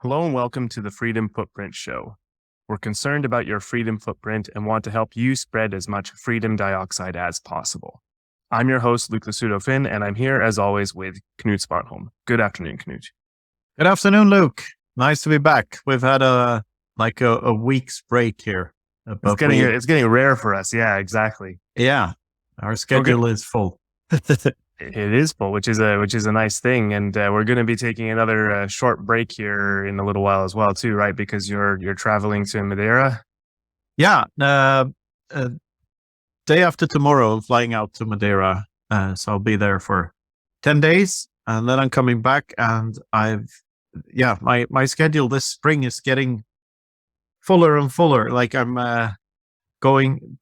Hello and welcome to the Freedom Footprint Show. We're concerned about your freedom footprint and want to help you spread as much freedom dioxide as possible. I'm your host, Luke the Pseudo-Finn, and I'm here as always with Knut Spartholm. Good afternoon, Knut. Good afternoon, Luke. Nice to be back. We've had a week's break here. It's getting rare for us. Yeah, exactly. Yeah, our schedule is full. It is full, which is a nice thing, and we're going to be taking another short break here in a little while as well, too, right? Because you're traveling to Madeira. Yeah, day after tomorrow, I'm flying out to Madeira, so I'll be there for 10 days, and then I'm coming back. And my schedule this spring is getting fuller and fuller. Like I'm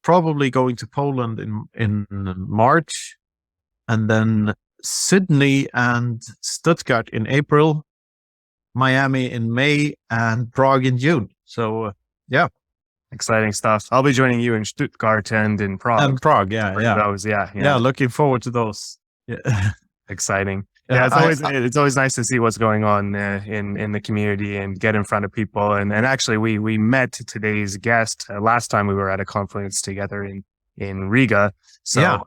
probably going to Poland in March. And then Sydney and Stuttgart in April, Miami in May, and Prague in June. So, yeah. Exciting stuff. I'll be joining you in Stuttgart and in Prague. And Prague, yeah. Those, yeah. Looking forward to those. Yeah. Exciting. Yeah, it's always nice to see what's going on in the community and get in front of people. And actually, we met today's guest last time we were at a conference together in Riga. So. Yeah.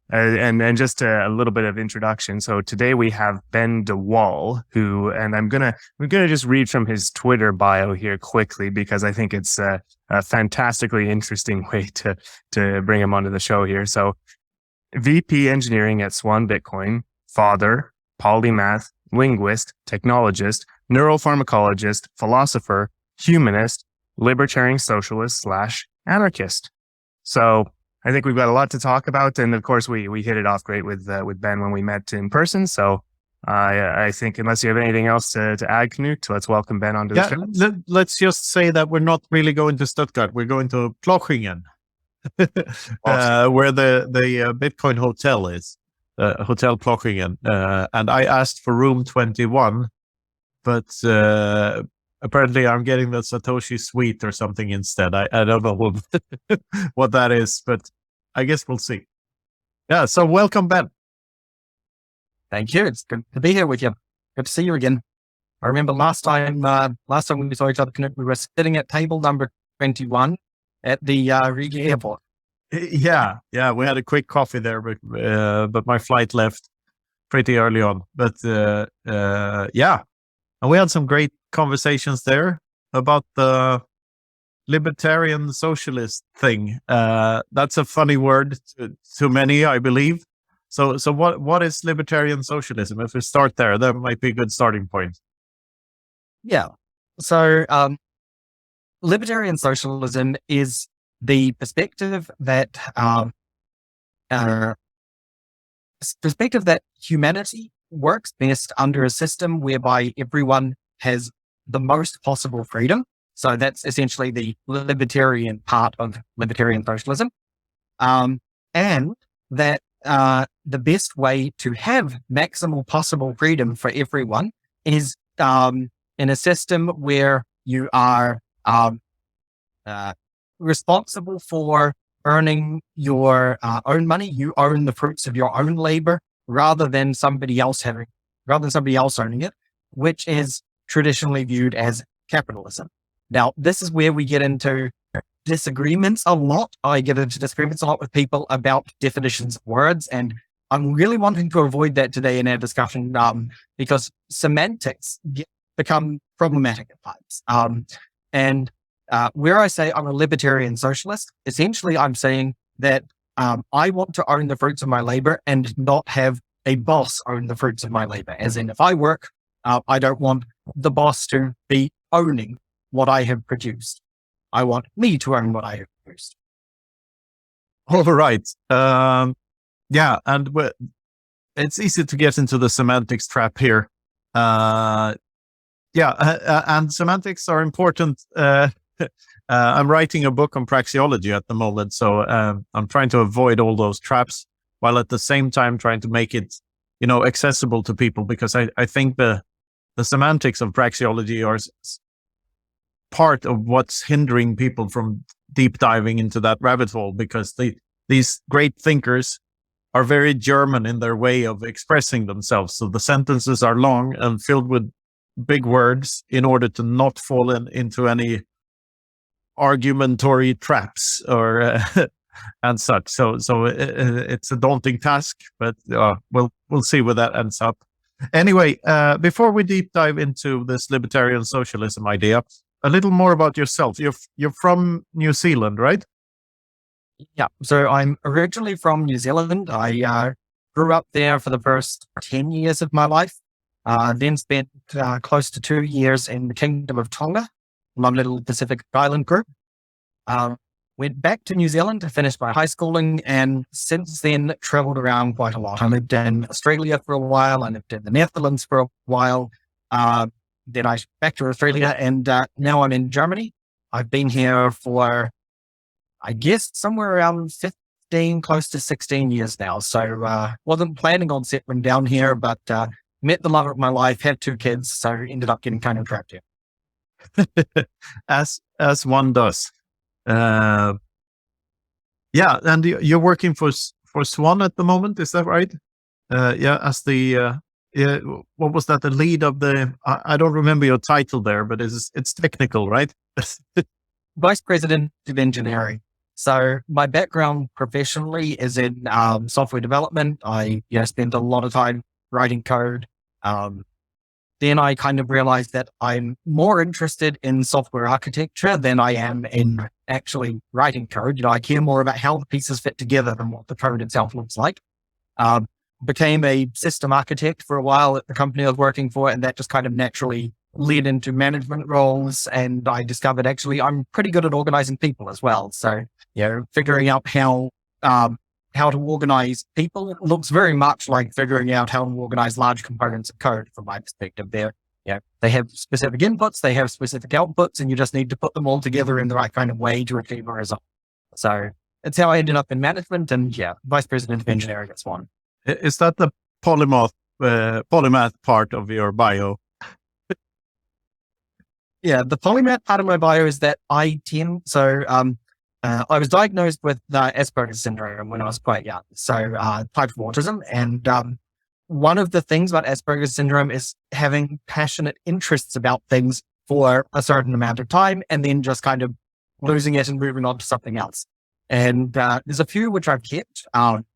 And just a little bit of introduction. So today we have Ben de Waal, and I'm gonna just read from his Twitter bio here quickly because I think it's a fantastically interesting way to bring him onto the show here. So, VP Engineering at Swan Bitcoin, father, Polymath, Linguist, Technologist, Neuropharmacologist, Philosopher, Humanist, Libertarian, Socialist / Anarchist. So. I think we've got a lot to talk about, and of course we hit it off great with Ben when we met in person. So I think unless you have anything else to add, Knut, let's welcome Ben onto the show. Let's just say that we're not really going to Stuttgart. We're going to Plochingen, where the Bitcoin hotel is, Hotel Plochingen. And I asked for room 21, but apparently I'm getting the Satoshi Suite or something instead. I don't know what that is, but I guess we'll see. Yeah, so welcome, Ben. Thank you. It's good to be here with you. Good to see you again. I remember last time we saw each other, we were sitting at table number 21 at the Riga airport. Yeah, we had a quick coffee there, but my flight left pretty early on. But yeah, and we had some great conversations there about the Libertarian Socialist thing. That's a funny word to many, I believe. So what is Libertarian Socialism? If we start there, that might be a good starting point. Yeah. So Libertarian Socialism is the perspective that humanity works best under a system whereby everyone has the most possible freedom. So that's essentially the libertarian part of libertarian socialism. And that the best way to have maximal possible freedom for everyone is in a system where you are responsible for earning your own money. You own the fruits of your own labor rather than somebody else owning it, which is traditionally viewed as capitalism. Now, this is where we get into disagreements a lot. I get into disagreements a lot with people about definitions of words, and I'm really wanting to avoid that today in our discussion because semantics become problematic at times. And where I say I'm a libertarian socialist, essentially I'm saying that I want to own the fruits of my labor and not have a boss own the fruits of my labor. As in, if I work, I don't want the boss to be owning what I have produced. I want me to own what I have produced. All right. Yeah, and it's easy to get into the semantics trap here. And semantics are important. I'm writing a book on praxeology at the moment, so I'm trying to avoid all those traps while at the same time trying to make it, accessible to people, because I think the semantics of praxeology are part of what's hindering people from deep diving into that rabbit hole, because these great thinkers are very German in their way of expressing themselves. So the sentences are long and filled with big words in order to not fall into any argumentary traps or and such. So it's a daunting task, but we'll see where that ends up. Anyway, before we deep dive into this libertarian socialism idea, a little more about yourself. You're from New Zealand, right? Yeah. So I'm originally from New Zealand. I grew up there for the first 10 years of my life. Then spent close to 2 years in the Kingdom of Tonga, one little Pacific island group. Went back to New Zealand to finish my high schooling, and since then traveled around quite a lot. I lived in Australia for a while. I lived in the Netherlands for a while. Then I back to Australia, and now I'm in Germany. I've been here for, I guess, somewhere around 15, close to 16 years now. So wasn't planning on settling down here, but met the love of my life, had 2 kids, so ended up getting kind of trapped here. as one does. Yeah, and you're working for Swan at the moment, is that right? Yeah, as the what was that? The lead of the I don't remember your title there, but it's technical, right? Vice President of Engineering. So my background professionally is in software development. I spent a lot of time writing code. Then I kind of realized that I'm more interested in software architecture than I am in actually writing code. I care more about how the pieces fit together than what the code itself looks like. Became a system architect for a while at the company I was working for, and that just kind of naturally led into management roles. And I discovered actually I'm pretty good at organizing people as well. So, figuring out how to organize people looks very much like figuring out how to organize large components of code from my perspective there. They have specific inputs, they have specific outputs, and you just need to put them all together in the right kind of way to achieve a result. So it's how I ended up in management, and Vice President of Engineering at Swan. Is that the Polymath part of your bio? Yeah, the Polymath part of my bio is that I was diagnosed with Asperger's syndrome when I was quite young, so type of autism. And one of the things about Asperger's syndrome is having passionate interests about things for a certain amount of time and then just kind of losing it and moving on to something else. And there's a few which I've kept,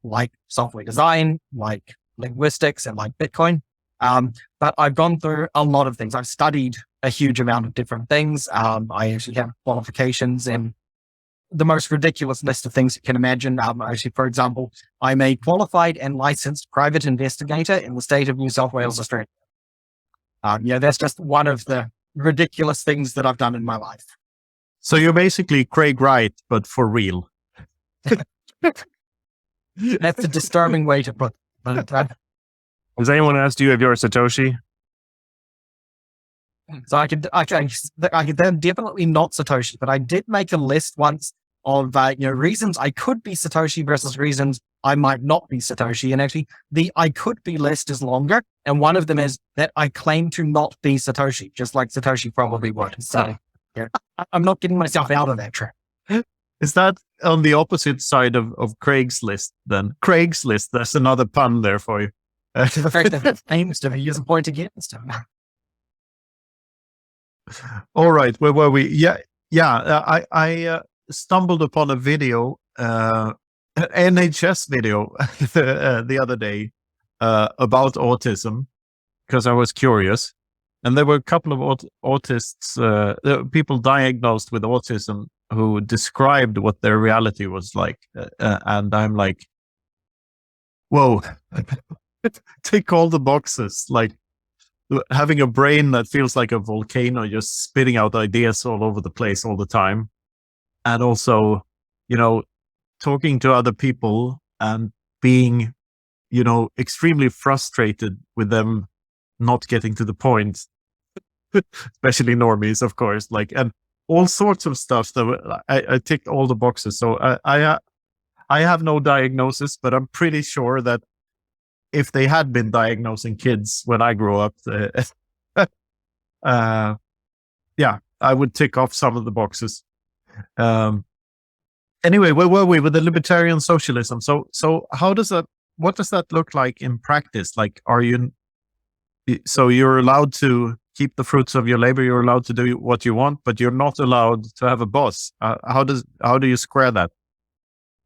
like software design, like linguistics, and like Bitcoin. But I've gone through a lot of things. I've studied a huge amount of different things. I actually have qualifications in the most ridiculous list of things you can imagine. Actually, for example, I'm a qualified and licensed private investigator in the state of New South Wales, Australia. That's just one of the ridiculous things that I've done in my life. So you're basically Craig Wright, but for real. That's a disturbing way to put it. Has anyone asked you if you're a Satoshi? So I could definitely not Satoshi, but I did make a list once of reasons I could be Satoshi versus reasons I might not be Satoshi. And actually, the I could be list is longer, and one of them is that I claim to not be Satoshi, just like Satoshi probably would. So I'm not getting myself out of that trap. Is that on the opposite side of Craig's list then? Craig's list, that's another pun there for you. The fact that it aims to be is a point against him. All right, where were we? I stumbled upon a video, NHS video the other day about autism because I was curious. And there were a couple of autists, people diagnosed with autism who described what their reality was like. And I'm like, whoa, tick all the boxes. Like having a brain that feels like a volcano, just spitting out ideas all over the place all the time. And also, talking to other people and being, extremely frustrated with them not getting to the point, especially normies, of course, and all sorts of stuff that I ticked all the boxes. So I have no diagnosis, but I'm pretty sure that if they had been diagnosing kids when I grew up, I would tick off some of the boxes. Anyway, where were we with the libertarian socialism? So what does that look like in practice? Like, so you're allowed to keep the fruits of your labor. You're allowed to do what you want, but you're not allowed to have a boss. How do you square that?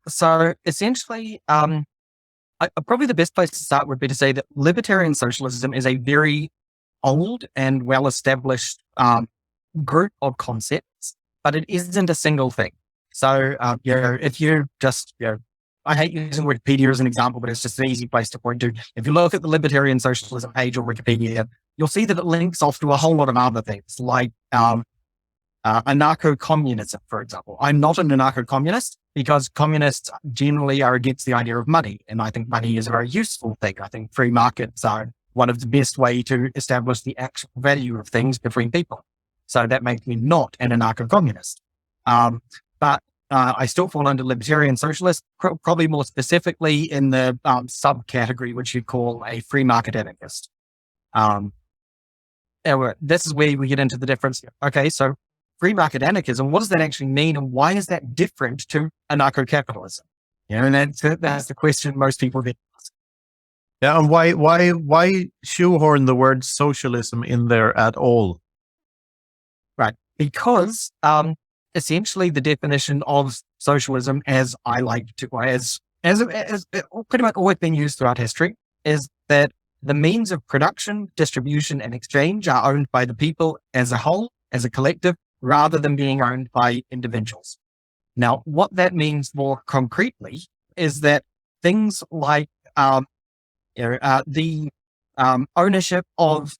So essentially, probably the best place to start would be to say that libertarian socialism is a very old and well-established group of concepts, but it isn't a single thing. So, if you just, I hate using Wikipedia as an example, but it's just an easy place to point to. If you look at the Libertarian Socialism page on Wikipedia, you'll see that it links off to a whole lot of other things, like anarcho-communism, for example. I'm not an anarcho-communist because communists generally are against the idea of money, and I think money is a very useful thing. I think free markets are one of the best way to establish the actual value of things between people. So that makes me not an anarcho-communist. But I still fall under libertarian socialist, probably more specifically in the subcategory, which you'd call a free market anarchist. This is where we get into the difference. Okay, so free market anarchism, what does that actually mean, and why is that different to anarcho-capitalism? And that's the question most people get asked. Yeah, and why shoehorn the word socialism in there at all? Right, because essentially the definition of socialism, as I like to, as pretty much always been used throughout history, is that the means of production, distribution, and exchange are owned by the people as a whole, as a collective, rather than being owned by individuals. Now, what that means more concretely is that things like the ownership of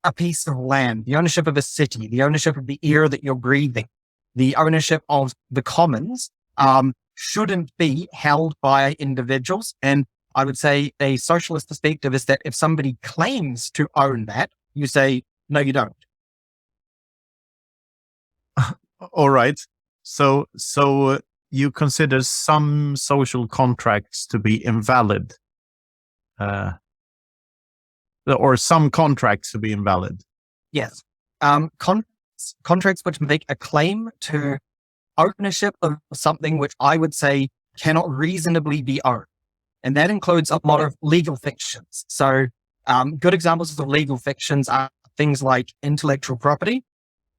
a piece of land, the ownership of a city, the ownership of the air that you're breathing, the ownership of the commons shouldn't be held by individuals. And I would say a socialist perspective is that if somebody claims to own that, you say, no, you don't. All right. So you consider some social contracts to be invalid, or some contracts to be invalid. Yes. Contracts which make a claim to ownership of something which I would say cannot reasonably be owned. And that includes a lot of legal fictions. So good examples of legal fictions are things like intellectual property.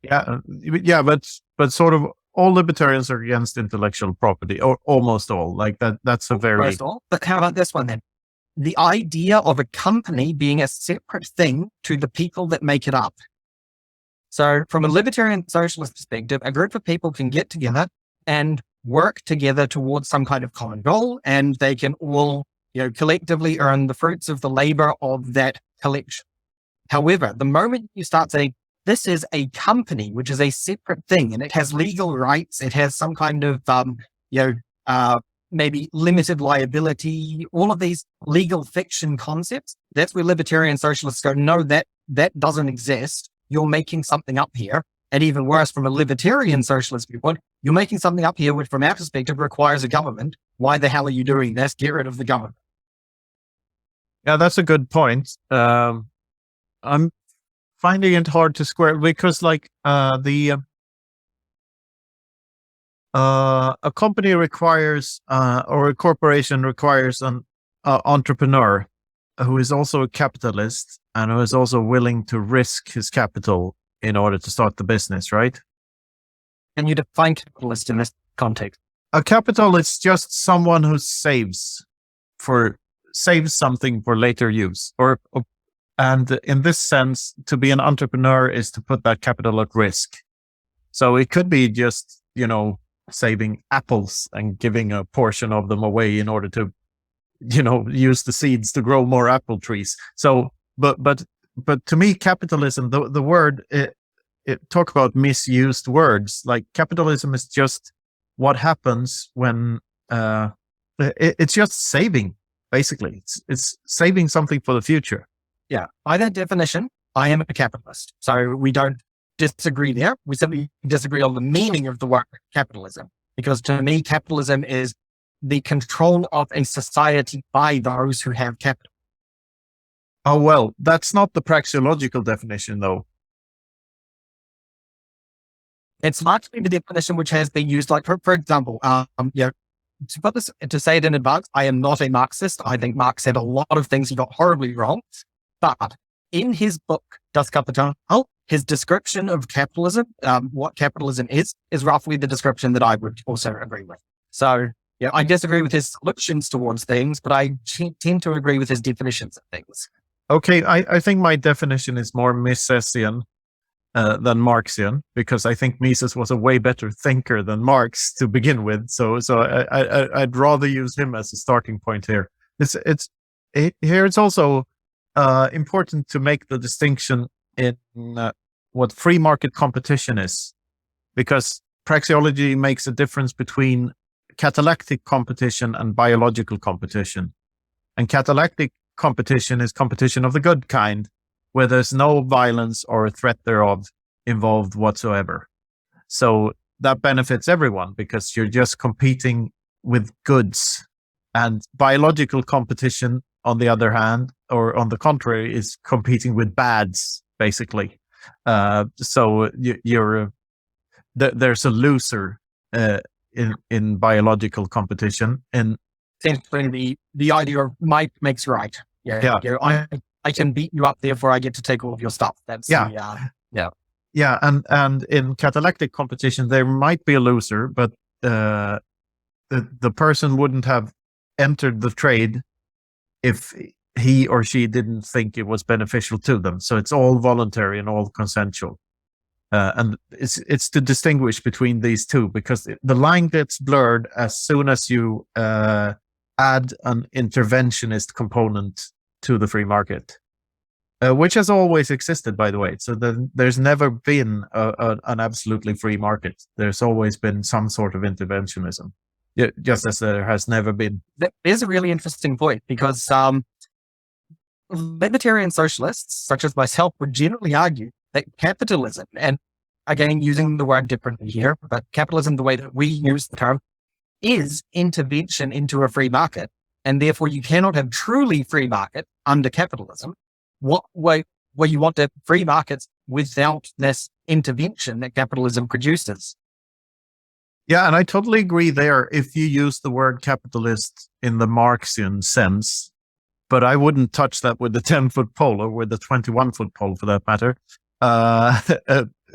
Yeah, but sort of all libertarians are against intellectual property, or almost all. Like that's a very... Almost all. But how about this one then? The idea of a company being a separate thing to the people that make it up. So from a libertarian socialist perspective, a group of people can get together and work together towards some kind of common goal, and they can all, collectively earn the fruits of the labor of that collection. However, the moment you start saying, this is a company, which is a separate thing, and it has legal rights, it has some kind of, maybe limited liability, all of these legal fiction concepts, that's where libertarian socialists go, no, that doesn't exist. You're making something up here. And even worse, from a libertarian socialist viewpoint, you're making something up here, which from our perspective requires a government. Why the hell are you doing this? Get rid of the government. Yeah, that's a good point. I'm finding it hard to square, because a company requires, or a corporation requires an entrepreneur who is also a capitalist and who is also willing to risk his capital in order to start the business, right? Can you define capitalist in this context? A capitalist is just someone who saves something for later use, and in this sense, to be an entrepreneur is to put that capital at risk. So it could be just, saving apples and giving a portion of them away in order to, use the seeds to grow more apple trees. So, but to me, capitalism, the word, it talk about misused words. Like capitalism is just what happens when it's just saving. Basically, it's saving something for the future. Yeah, by that definition, I am a capitalist. So we don't disagree there. We simply disagree on the meaning of the word capitalism, because to me, capitalism is the control of a society by those who have capital. Oh, well, that's not the praxeological definition, though. It's largely the definition which has been used, like, for example, to say it in advance, I am not a Marxist. I think Marx said a lot of things he got horribly wrong. But in his book, does capital. His description of capitalism, what capitalism is roughly the description that I would also agree with. So, yeah, I disagree with his solutions towards things, but I tend to agree with his definitions of things. Okay, I think my definition is more Misesian than Marxian, because I think Mises was a way better thinker than Marx to begin with. So I'd rather use him as a starting point here. It's also important to make the distinction in what free market competition is, because praxeology makes a difference between catalactic competition and biological competition. And catalactic competition is competition of the good kind, where there's no violence or a threat thereof involved whatsoever. So that benefits everyone because you're just competing with goods. And biological competition, on the other hand, or on the contrary, is competing with bads, basically. So there's a loser in biological competition. And essentially, the idea of might makes right. Yeah. I can beat you up, therefore I get to take all of your stuff. That's and in catalactic competition there might be a loser, but the person wouldn't have entered the trade if he or she didn't think it was beneficial to them. So it's all voluntary and all consensual. And it's to distinguish between these two, because the line gets blurred as soon as you add an interventionist component to the free market, which has always existed, by the way. So there's never been an absolutely free market. There's always been some sort of interventionism, just as there has never been. That is a really interesting point, because libertarian socialists, such as myself, would generally argue that capitalism, and again, using the word differently here, but capitalism, the way that we use the term, is intervention into a free market. And therefore, you cannot have truly free market under capitalism. What way where you want to have free markets without this intervention that capitalism produces? Yeah, and I totally agree there if you use the word capitalist in the Marxian sense, but I wouldn't touch that with the 10-foot pole, or with the 21-foot pole for that matter.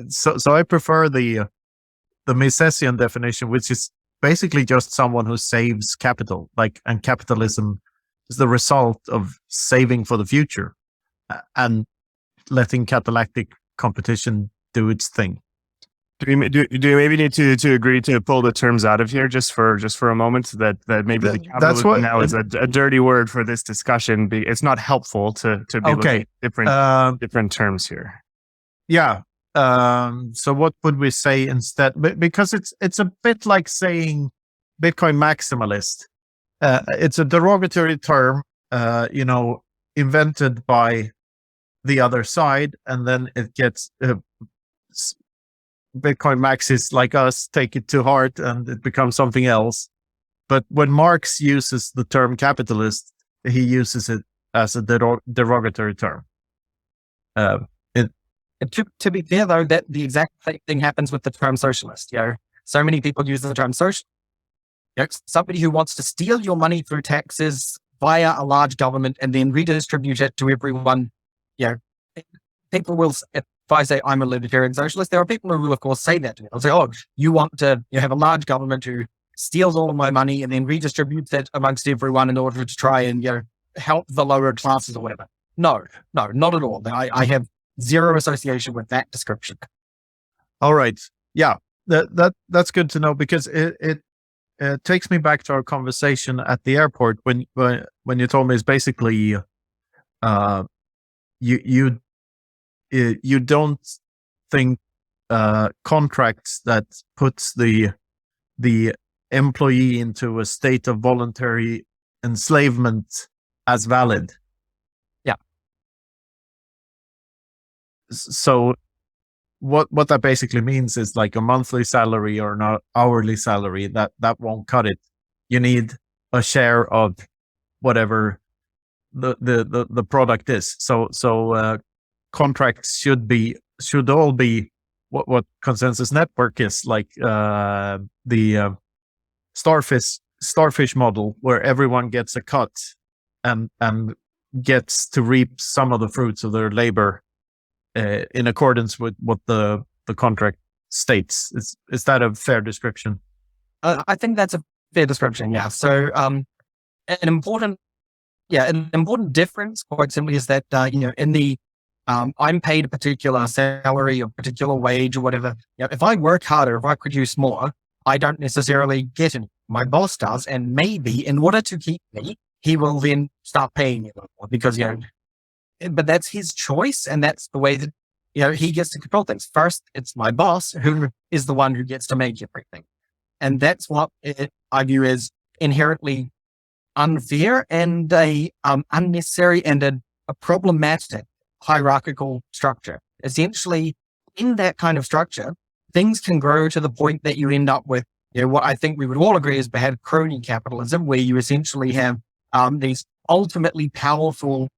So I prefer the Misesian definition, which is basically just someone who saves capital, and capitalism is the result of saving for the future and letting catalactic competition do its thing. Do you maybe need to agree to pull the terms out of here just for a moment, that maybe the capitalism now is a dirty word for this discussion? It's not helpful to be looking at different terms here. Yeah. So what would we say instead? Because it's a bit like saying Bitcoin maximalist. It's a derogatory term, invented by the other side, and then it gets Bitcoin maxis like us take it to heart, and it becomes something else. But when Marx uses the term capitalist, he uses it as a derogatory term. To be fair, though, that the exact thing happens with the term socialist. So many people use the term social. Somebody who wants to steal your money through taxes via a large government and then redistribute it to everyone. People will. If I say I'm a libertarian socialist, there are people who will, of course, say that to me. They'll say, "Oh, you want to have a large government who steals all of my money and then redistributes it amongst everyone in order to try and help the lower classes or whatever." No, not at all. I have zero association with that description. All right. Yeah, that's good to know, because it takes me back to our conversation at the airport when you told me it's basically you don't think contracts that puts the employee into a state of voluntary enslavement as valid. So what that basically means is like a monthly salary or an hourly salary, that won't cut it. You need a share of whatever the product is. So contracts should all be what consensus network is, like the starfish model, where everyone gets a cut and gets to reap some of the fruits of their labor in accordance with what the contract states. Is that a fair description? I think that's a fair description. Yeah. So, an important difference, quite simply, is that in the I'm paid a particular salary or particular wage or whatever. If I work harder, if I produce more, I don't necessarily get any. My boss does, and maybe in order to keep me, he will then start paying me a little more because but that's his choice, and that's the way that he gets to control things. First, it's my boss who is the one who gets to make everything, and that's what I view as inherently unfair and a unnecessary and a problematic hierarchical structure. Essentially, in that kind of structure, things can grow to the point that you end up with what I think we would all agree is bad crony capitalism, where you essentially have these ultimately powerful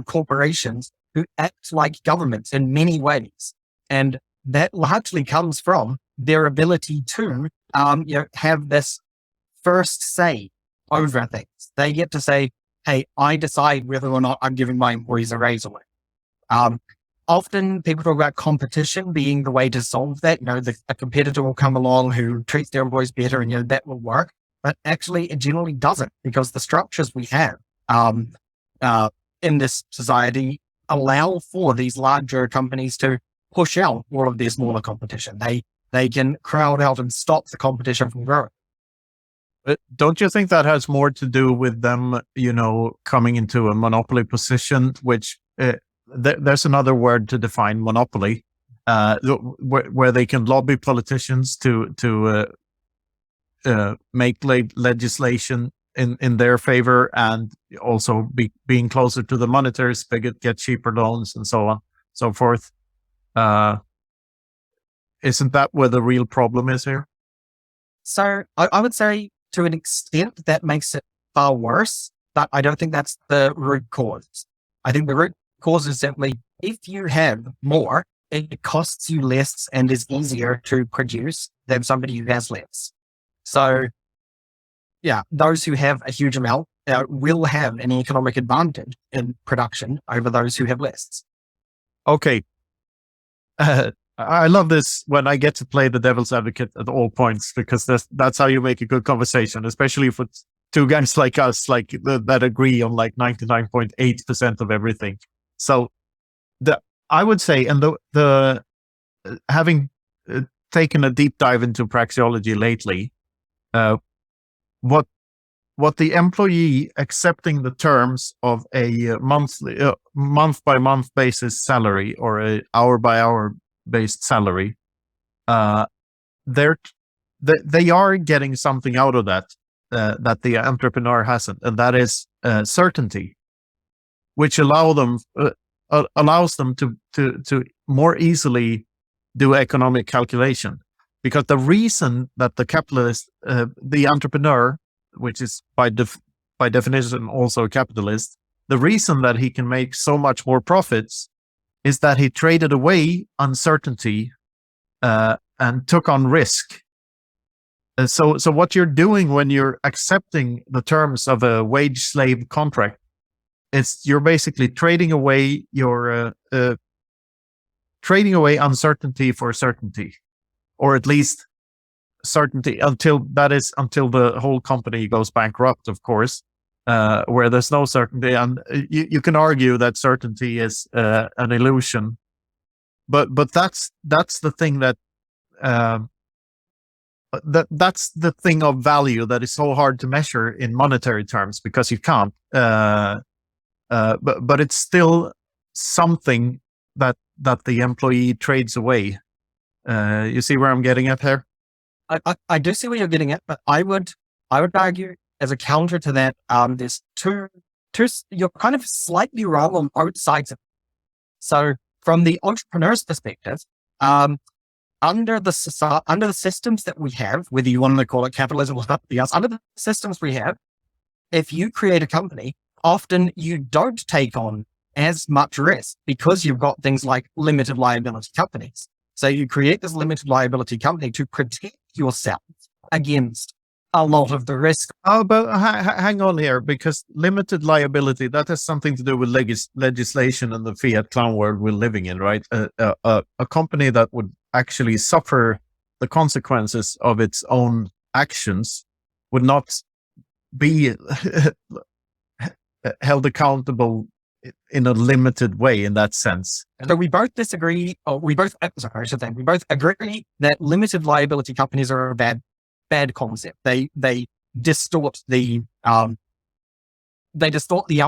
corporations who act like governments in many ways. And that largely comes from their ability to have this first say over things. They get to say, hey, I decide whether or not I'm giving my employees a raise or not. Often people talk about competition being the way to solve that. A competitor will come along who treats their employees better and that will work. But actually it generally doesn't, because the structures we have in this society allow for these larger companies to push out all of their smaller competition. They can crowd out and stop the competition from growing. Don't you think that has more to do with them, coming into a monopoly position, which there's another word to define monopoly, where they can lobby politicians to make legislation in their favor, and also being closer to the monetary spigot, get cheaper loans and so on, so forth. Isn't that where the real problem is here? So I would say to an extent that makes it far worse, but I don't think that's the root cause. I think the root cause is simply, if you have more, it costs you less and is easier to produce than somebody who has less. So those who have a huge amount will have an economic advantage in production over those who have less. Okay. I love this when I get to play the devil's advocate at all points, because that's how you make a good conversation, especially if it's two guys like us, that agree on 99.8% of everything. So I would say, and the having taken a deep dive into praxeology lately, what the employee accepting the terms of a month by month basis salary, or a hour by hour based salary, they are getting something out of that the entrepreneur hasn't, and that is certainty, which allows them to more easily do economic calculation. Because the reason that the capitalist, the entrepreneur, which is by definition also a capitalist, the reason that he can make so much more profits is that he traded away uncertainty and took on risk. So what you're doing when you're accepting the terms of a wage slave contract, you're basically trading away uncertainty for certainty, or at least certainty until the whole company goes bankrupt, of course, where there's no certainty. And you can argue that certainty is an illusion, but that's the thing that's the thing of value that is so hard to measure in monetary terms, because you can't. But it's still something that the employee trades away. You see where I'm getting at here? I do see where you're getting at, but I would argue as a counter to that, there's two you're kind of slightly wrong on both sides of it. So from the entrepreneur's perspective, under the systems that we have, whether you want to call it capitalism or something else, under the systems we have, if you create a company, often you don't take on as much risk because you've got things like limited liability companies. So you create this limited liability company to protect yourself against a lot of the risk. Oh, but hang on here, because limited liability, that has something to do with legislation and the fiat clown world we're living in, right? A company that would actually suffer the consequences of its own actions would not be held accountable in a limited way in that sense. So we both disagree, or we both agree that limited liability companies are a bad concept. They distort the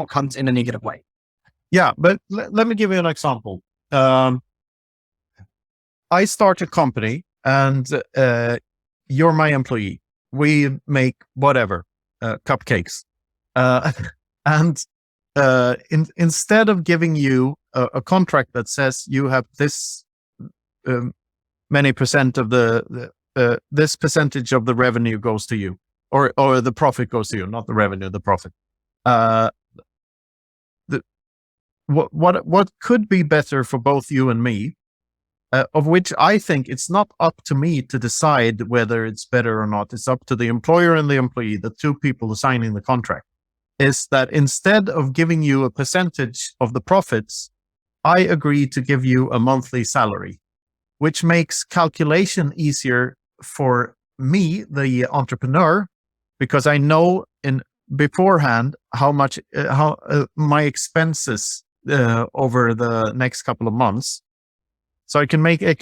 outcomes in a negative way. Yeah, but let me give you an example. I start a company and you're my employee. We make whatever, cupcakes. And instead of giving you a contract that says you have this many percent of this percentage of the revenue goes to you, or the profit goes to you, not the revenue, the profit. What could be better for both you and me, of which I think it's not up to me to decide whether it's better or not. It's up to the employer and the employee, the two people signing the contract, is that instead of giving you a percentage of the profits, I agree to give you a monthly salary, which makes calculation easier for me, the entrepreneur, because I know in beforehand how much my expenses over the next couple of months. So I can make I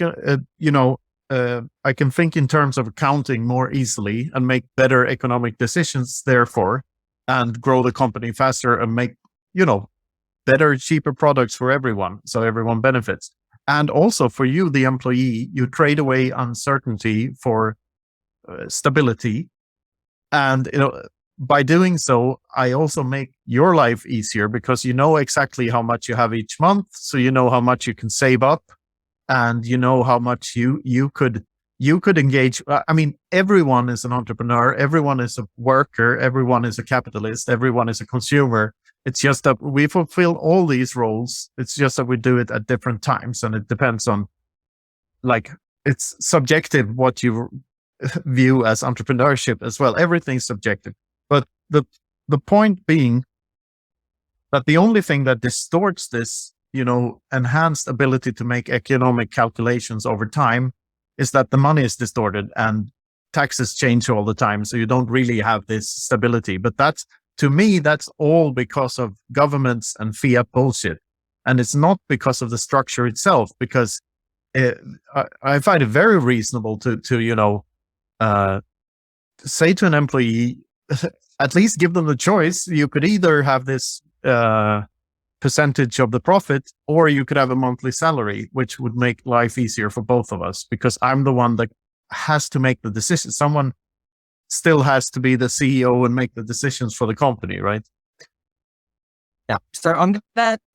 can think in terms of accounting more easily and make better economic decisions, therefore, and grow the company faster and make better, cheaper products for everyone, so everyone benefits. And also for you, the employee, you trade away uncertainty for stability. And by doing so, I also make your life easier because you know exactly how much you have each month. So you know how much you can save up, and you know how much you could engage. I mean, everyone is an entrepreneur. Everyone is a worker. Everyone is a capitalist. Everyone is a consumer. It's just that we fulfill all these roles. It's just that we do it at different times, and it depends on, it's subjective what you view as entrepreneurship as well. Everything's subjective. But the point being that the only thing that distorts this, enhanced ability to make economic calculations over time is that the money is distorted and taxes change all the time. So you don't really have this stability. But to me, that's all because of governments and fiat bullshit. And it's not because of the structure itself, because I find it very reasonable to say to an employee, at least give them the choice. You could either have this percentage of the profit, or you could have a monthly salary, which would make life easier for both of us, because I'm the one that has to make the decision. Someone still has to be the CEO and make the decisions for the company, right? Yeah. So I'm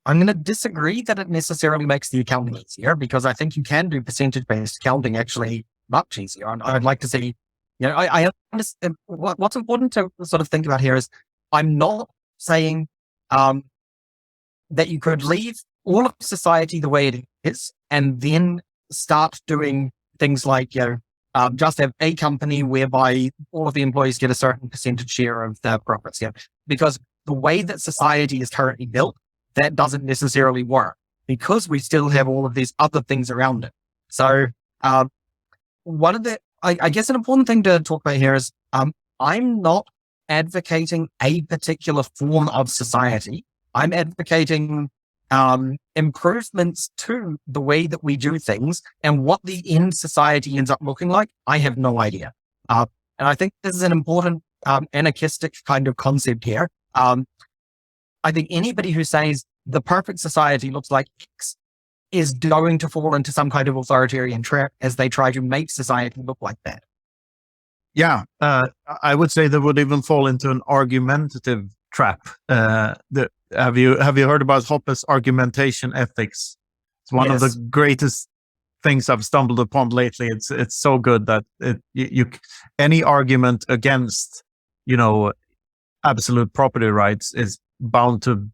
going to disagree that it necessarily makes the accounting easier, because I think you can do percentage-based accounting actually much easier. And I'd like to see, I understand what's important to sort of think about here is, I'm not saying that you could leave all of society the way it is and then start doing things like, just have a company whereby all of the employees get a certain percentage share of the profits. Yeah. Because the way that society is currently built, that doesn't necessarily work, because we still have all of these other things around it. So, one of the, I guess an important thing to talk about here is, I'm not advocating a particular form of society. I'm advocating improvements to the way that we do things, and what the end society ends up looking like, I have no idea. And I think this is an important anarchistic kind of concept here. I think anybody who says the perfect society looks like X is going to fall into some kind of authoritarian trap as they try to make society look like that. Yeah, I would say they would even fall into an argumentative trap. Have you heard about Hoppe's argumentation ethics? It's one of the greatest things I've stumbled upon lately. It's so good that any argument against absolute property rights is bound to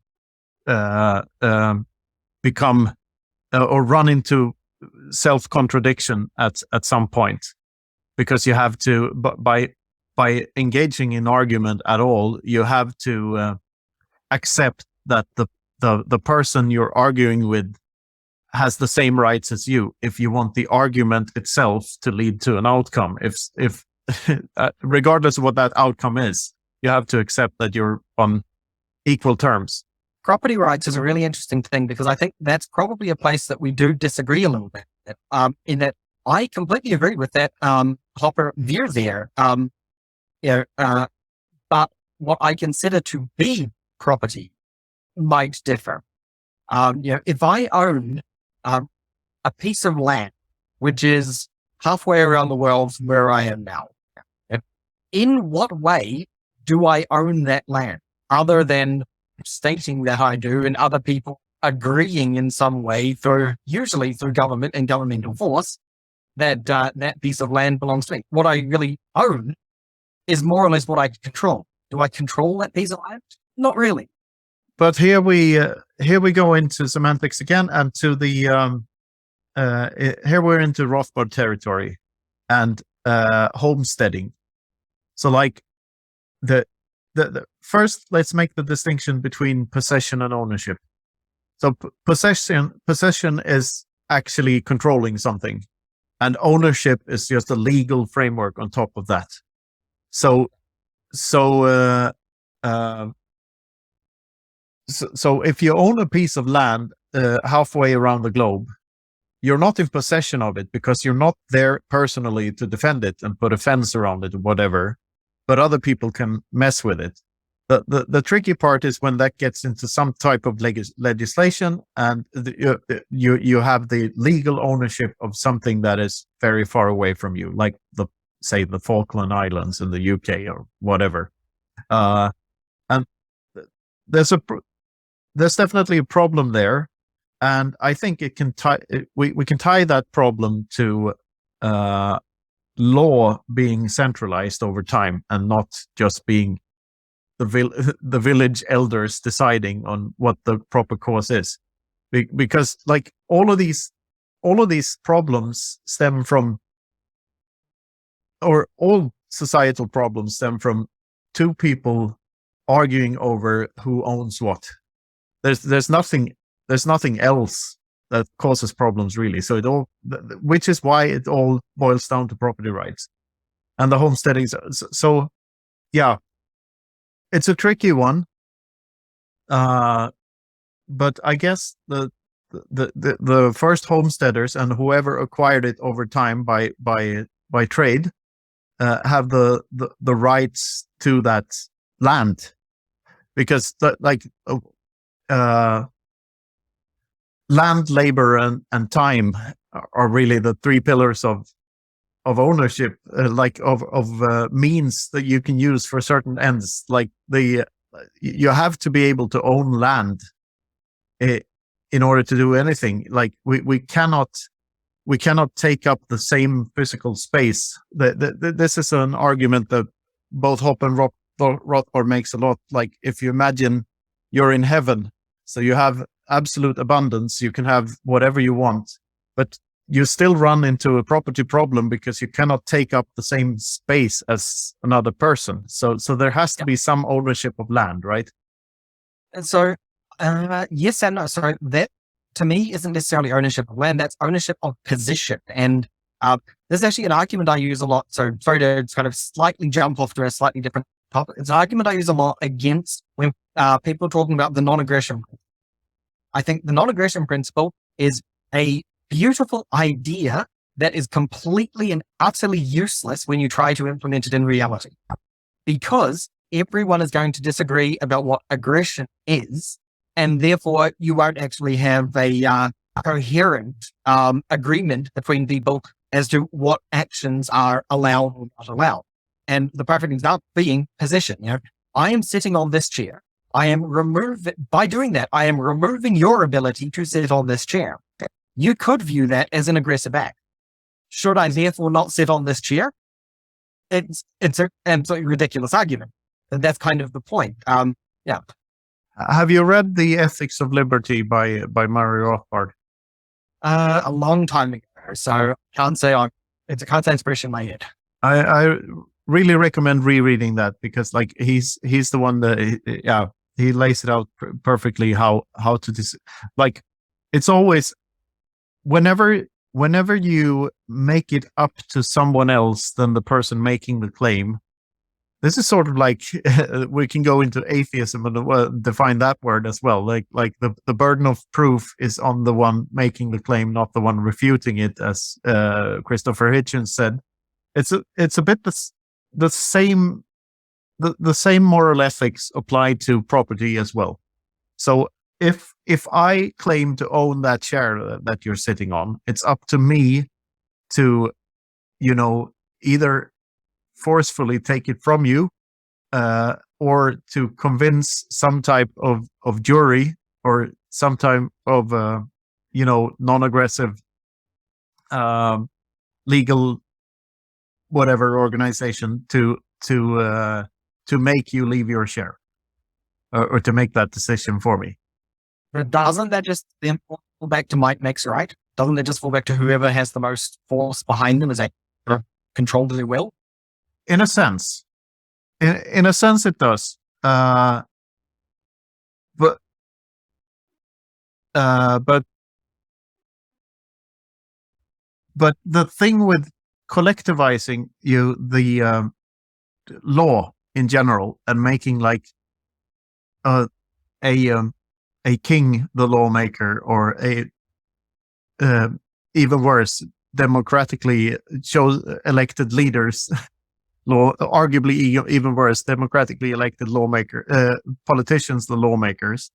become or run into self-contradiction at some point, because you have to, by by engaging in argument at all, you have to accept that the person you're arguing with has the same rights as you if you want the argument itself to lead to an outcome. If regardless of what that outcome is, you have to accept that you're on equal terms. Property rights is a really interesting thing, because I think that's probably a place that we do disagree a little bit. In that I completely agree with that Hopper view there. But what I consider to be property might differ. If I own a piece of land, which is halfway around the world from where I am now, in what way do I own that land, other than stating that I do and other people agreeing in some way, usually through government and governmental force, that that piece of land belongs to me? What I really own is more or less what I control. Do I control that piece of land? Not really. But here we go into semantics again, and to the here we're into Rothbard territory and homesteading. So, like the first, let's make the distinction between possession and ownership. So possession is actually controlling something, and ownership is just a legal framework on top of that. So if you own a piece of land halfway around the globe, you're not in possession of it because you're not there personally to defend it and put a fence around it or whatever, but other people can mess with it. The tricky part is when that gets into some type of legislation, and you have the legal ownership of something that is very far away from you, like say the Falkland Islands in the UK or whatever. And there's definitely a problem there, and I think it can we can tie that problem to law being centralized over time and not just being the village elders deciding on what the proper cause is, because like all of these problems stem from, or all societal problems stem from, two people arguing over who owns what. There's nothing else that causes problems really. So which is why it all boils down to property rights and the homesteading. So yeah, it's a tricky one. But I guess the first homesteaders and whoever acquired it over time by trade have the rights to that land, because land, labor, and time are really the three pillars of ownership, of means that you can use for certain ends. Like you have to be able to own land in order to do anything. Like we cannot take up the same physical space. This is an argument that both Hoppe and Rothbard makes a lot. Like if you imagine you're in heaven, so you have absolute abundance, you can have whatever you want, but you still run into a property problem because you cannot take up the same space as another person. So there has to be some ownership of land, right? And so, yes and no. So that to me isn't necessarily ownership of land, that's ownership of position. And there's actually an argument I use a lot. So sorry to kind of slightly jump off to a slightly different topic. It's an argument I use a lot against when people are talking about the non-aggression principle. I think the non-aggression principle is a beautiful idea that is completely and utterly useless when you try to implement it in reality, because everyone is going to disagree about what aggression is, and therefore you won't actually have a coherent agreement between people as to what actions are allowed or not allowed. And the perfect example being position. I am sitting on this chair. By doing that, I am removing your ability to sit on this chair. You could view that as an aggressive act. Should I therefore not sit on this chair? It's an absolutely ridiculous argument. And that's kind of the point. Yeah. Have you read The Ethics of Liberty by Murray Rothbard? A long time ago. So can't say it's a expression in my head. I really recommend rereading that, because like he's the one that he lays it out perfectly how to like it's always whenever you make it up to someone else than the person making the claim. This is sort of like we can go into atheism and define that word as well. Like the burden of proof is on the one making the claim, not the one refuting it, as Christopher Hitchens said. It's a bit the same moral ethics apply to property as well. So if I claim to own that chair that you're sitting on, it's up to me to, either forcefully take it from you, or to convince some type of jury or some type of non-aggressive legal whatever organization to make you leave your share, or to make that decision for me. But doesn't that just then fall back to might makes right? Doesn't it just fall back to whoever has the most force behind them as they control their will? In a sense, in a sense, it does. But the thing with collectivizing the law in general and making like a king the lawmaker, or even worse, democratically elected leaders, arguably even worse, democratically elected politicians, the lawmakers,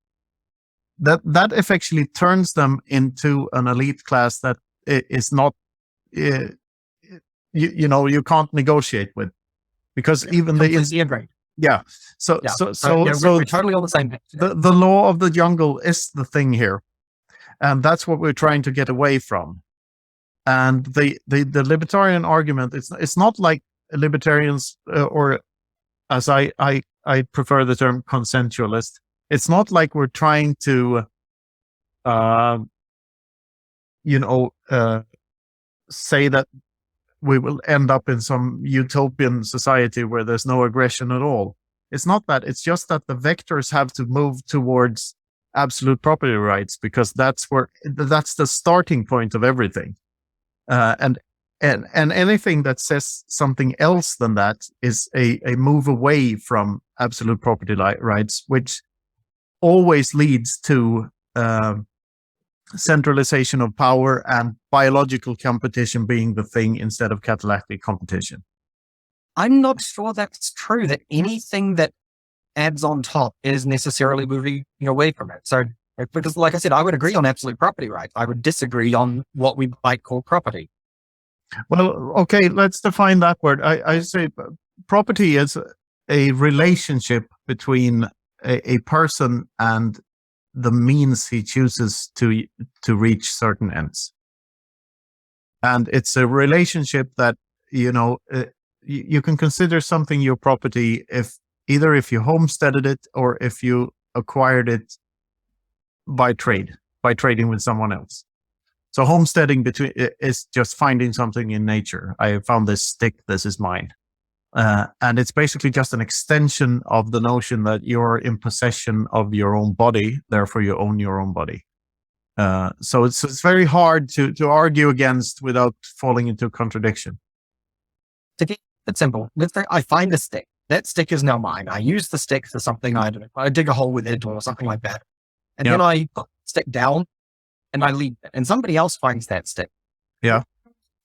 that effectively turns them into an elite class that is not, you can't negotiate with, because even agree. Yeah. So we're totally on the same page. The law of the jungle is the thing here, and that's what we're trying to get away from. And the libertarian argument, it's not like libertarians, or as I prefer the term consensualist. It's not like we're trying to, say that we will end up in some utopian society where there's no aggression at all. It's not that. It's just that the vectors have to move towards absolute property rights, because that's the starting point of everything. And anything that says something else than that is a move away from absolute property rights, which always leads to centralization of power and biological competition being the thing instead of catalytic competition. I'm not sure that's true, that anything that adds on top is necessarily moving away from it. So, because like I said, I would agree on absolute property rights. I would disagree on what we might call property. Well, okay, let's define that word. I say property is a relationship between a person and the means he chooses to reach certain ends. And it's a relationship that, you can consider something your property if you homesteaded it, or if you acquired it by trading with someone else. So homesteading is just finding something in nature. I found this stick, this is mine. And it's basically just an extension of the notion that you're in possession of your own body, therefore you own your own body. So it's very hard to argue against without falling into contradiction. To keep it simple, let's say I find a stick. That stick is now mine. I use the stick for something, I dig a hole with it or something like that. And then I put the stick down and I leave it. And somebody else finds that stick. Yeah.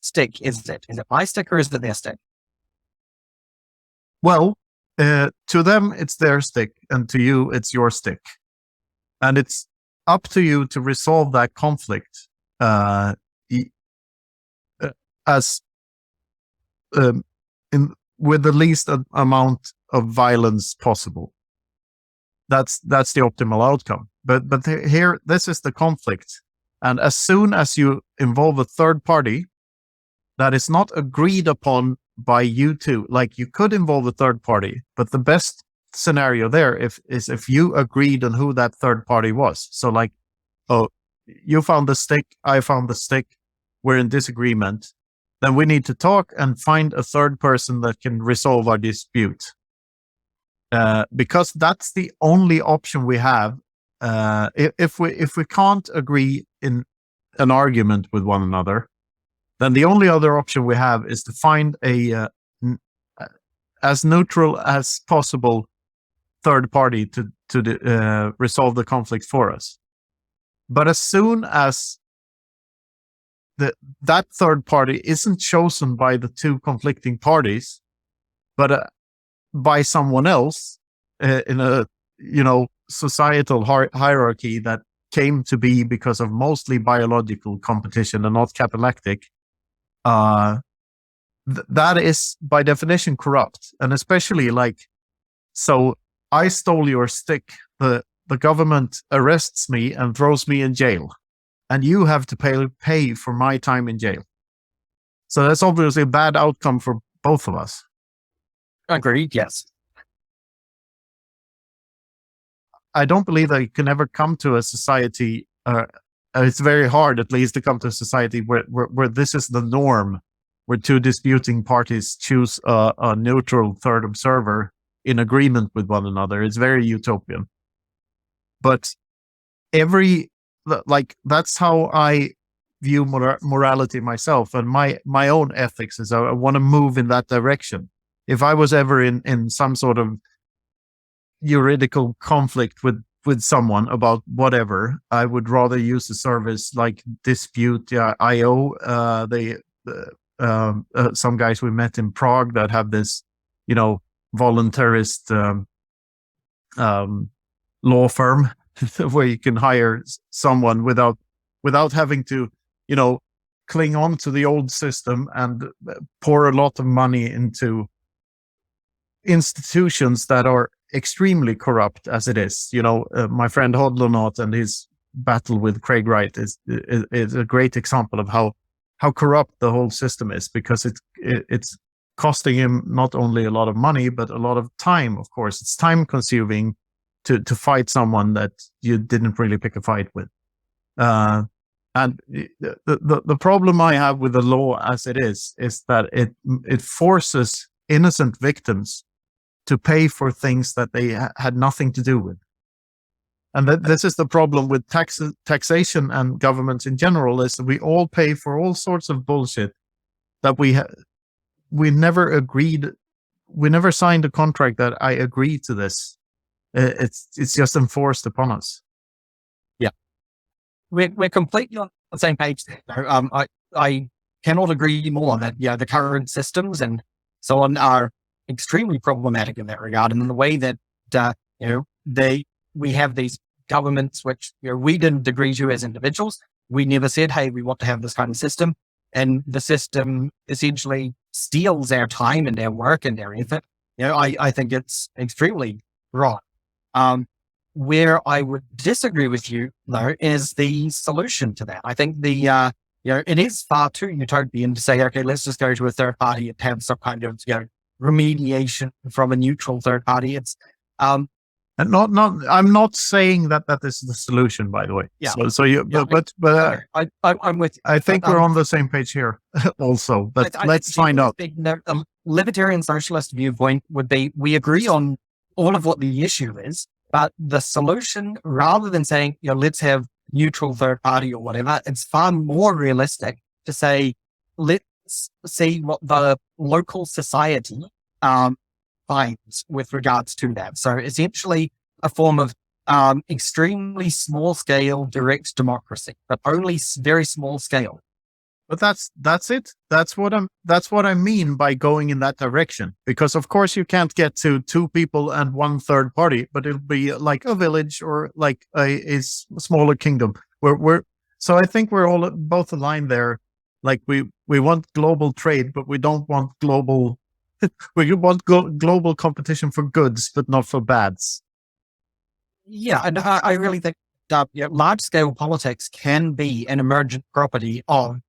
Stick is it? Is it my stick or is it their stick? Well, to them, it's their stick, and to you, it's your stick. And it's up to you to resolve that conflict with the least amount of violence possible. That's the optimal outcome. But here, this is the conflict. And as soon as you involve a third party that is not agreed upon by you two, like you could involve a third party, but the best scenario there is if you agreed on who that third party was. So like, oh, you found the stick, I found the stick, we're in disagreement. then we need to talk and find a third person that can resolve our dispute. Because that's the only option we have. If we can't agree in an argument with one another, then the only other option we have is to find a as neutral as possible third party to resolve the conflict for us. But as soon as that third party isn't chosen by the two conflicting parties, but by someone else in a societal hierarchy that came to be because of mostly biological competition and not capitalistic, that is by definition corrupt. And especially so I stole your stick, the government arrests me and throws me in jail, and you have to pay for my time in jail. So that's obviously a bad outcome for both of us. Agreed, yes. I don't believe that you can ever come to a society, it's very hard at least to come to a society where this is the norm, where two disputing parties choose a neutral third observer in agreement with one another. It's very utopian. But that's how I view morality myself, and my own ethics is I want to move in that direction. If I was ever in some sort of juridical conflict with someone about whatever, I would rather use a service like Dispute.io. Some guys we met in Prague that have this, voluntarist law firm where you can hire someone without having to, cling on to the old system and pour a lot of money into institutions that are extremely corrupt as it is. My friend Hodlonaut and his battle with Craig Wright is a great example of how corrupt the whole system is, because it's costing him not only a lot of money, but a lot of time. Of course, it's time consuming to fight someone that you didn't really pick a fight with. And the problem I have with the law as it is that it forces innocent victims to pay for things that they had nothing to do with. And this is the problem with taxation and governments in general, is that we all pay for all sorts of bullshit that we never agreed. We never signed a contract that I agreed to this. It's just enforced upon us. Yeah, we're completely on the same page there. I cannot agree more that the current systems and so on are extremely problematic in that regard, and in the way that we have these governments which we didn't agree to as individuals. We never said, hey, we want to have this kind of system, and the system essentially steals our time and our work and our effort. I think it's extremely wrong. Where I would disagree with you though is the solution to that. I think it is far too utopian to say, okay, let's just go to a third party and have some kind of remediation from a neutral third party. It's and I'm not saying that is the solution, by the way. Yeah. I'm with you. I think we're on the same page here also, but let's find out. The libertarian socialist viewpoint would be, we agree on all of what the issue is, but the solution, rather than saying, let's have neutral third party or whatever, it's far more realistic to say, let's see what the local society finds with regards to that. So essentially a form of extremely small scale direct democracy, but only very small scale. But that's it. That's what I mean by going in that direction. Because of course you can't get to two people and one third party, but it'll be like a village or like a smaller kingdom. So I think we're all both aligned there. Like we want global trade, but we don't want global. We want global competition for goods, but not for bads. Yeah, and I really think large scale politics can be an emergent property of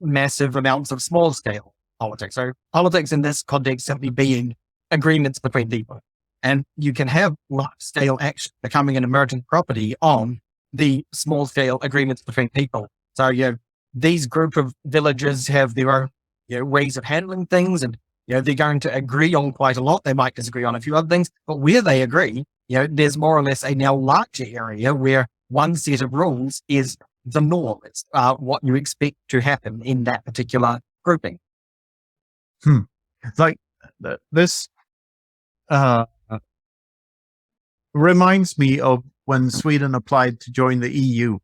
massive amounts of small scale politics. So politics in this context simply being agreements between people. And you can have large scale action becoming an emergent property on the small scale agreements between people. So these group of villagers have their own ways of handling things, and they're going to agree on quite a lot. They might disagree on a few other things, but where they agree, there's more or less a now larger area where one set of rules is the norm. It's what you expect to happen in that particular grouping. Like this reminds me of when Sweden applied to join the EU.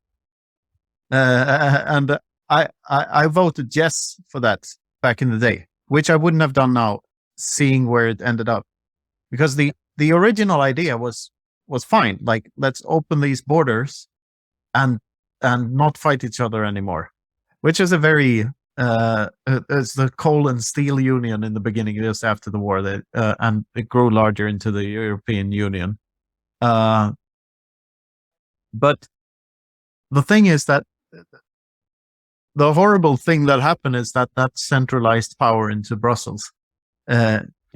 And I voted yes for that back in the day, which I wouldn't have done now, seeing where it ended up. Because the original idea was fine. Like, let's open these borders and not fight each other anymore, which is a very it's the coal and steel union in the beginning, just after the war, that and it grew larger into the European Union. But the thing is that the horrible thing that happened is that centralized power into Brussels.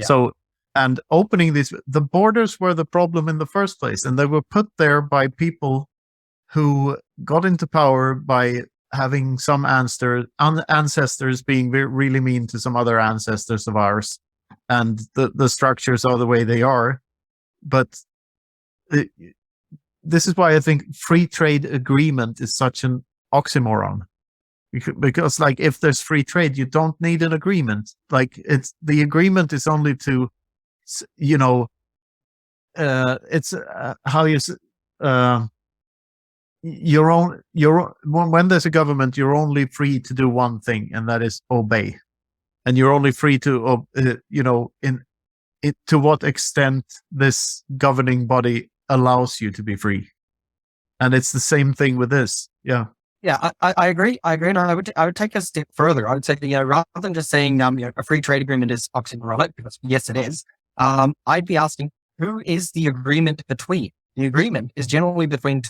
So, and opening the borders were the problem in the first place, and they were put there by people who got into power by having some ancestors being really mean to some other ancestors of ours, and the structures are the way they are. But this is why I think free trade agreement is such an oxymoron. Because, like, if there's free trade, you don't need an agreement. Like, the agreement is only to, it's how you when there's a government, you're only free to do one thing, and that is obey. And you're only free to, to what extent this governing body allows you to be free. And it's the same thing with this. Yeah. Yeah, I agree. And I would take a step further. I would say that, rather than just saying a free trade agreement is oxymoronic, because yes, it is. I'd be asking, who is the agreement between? The agreement is generally between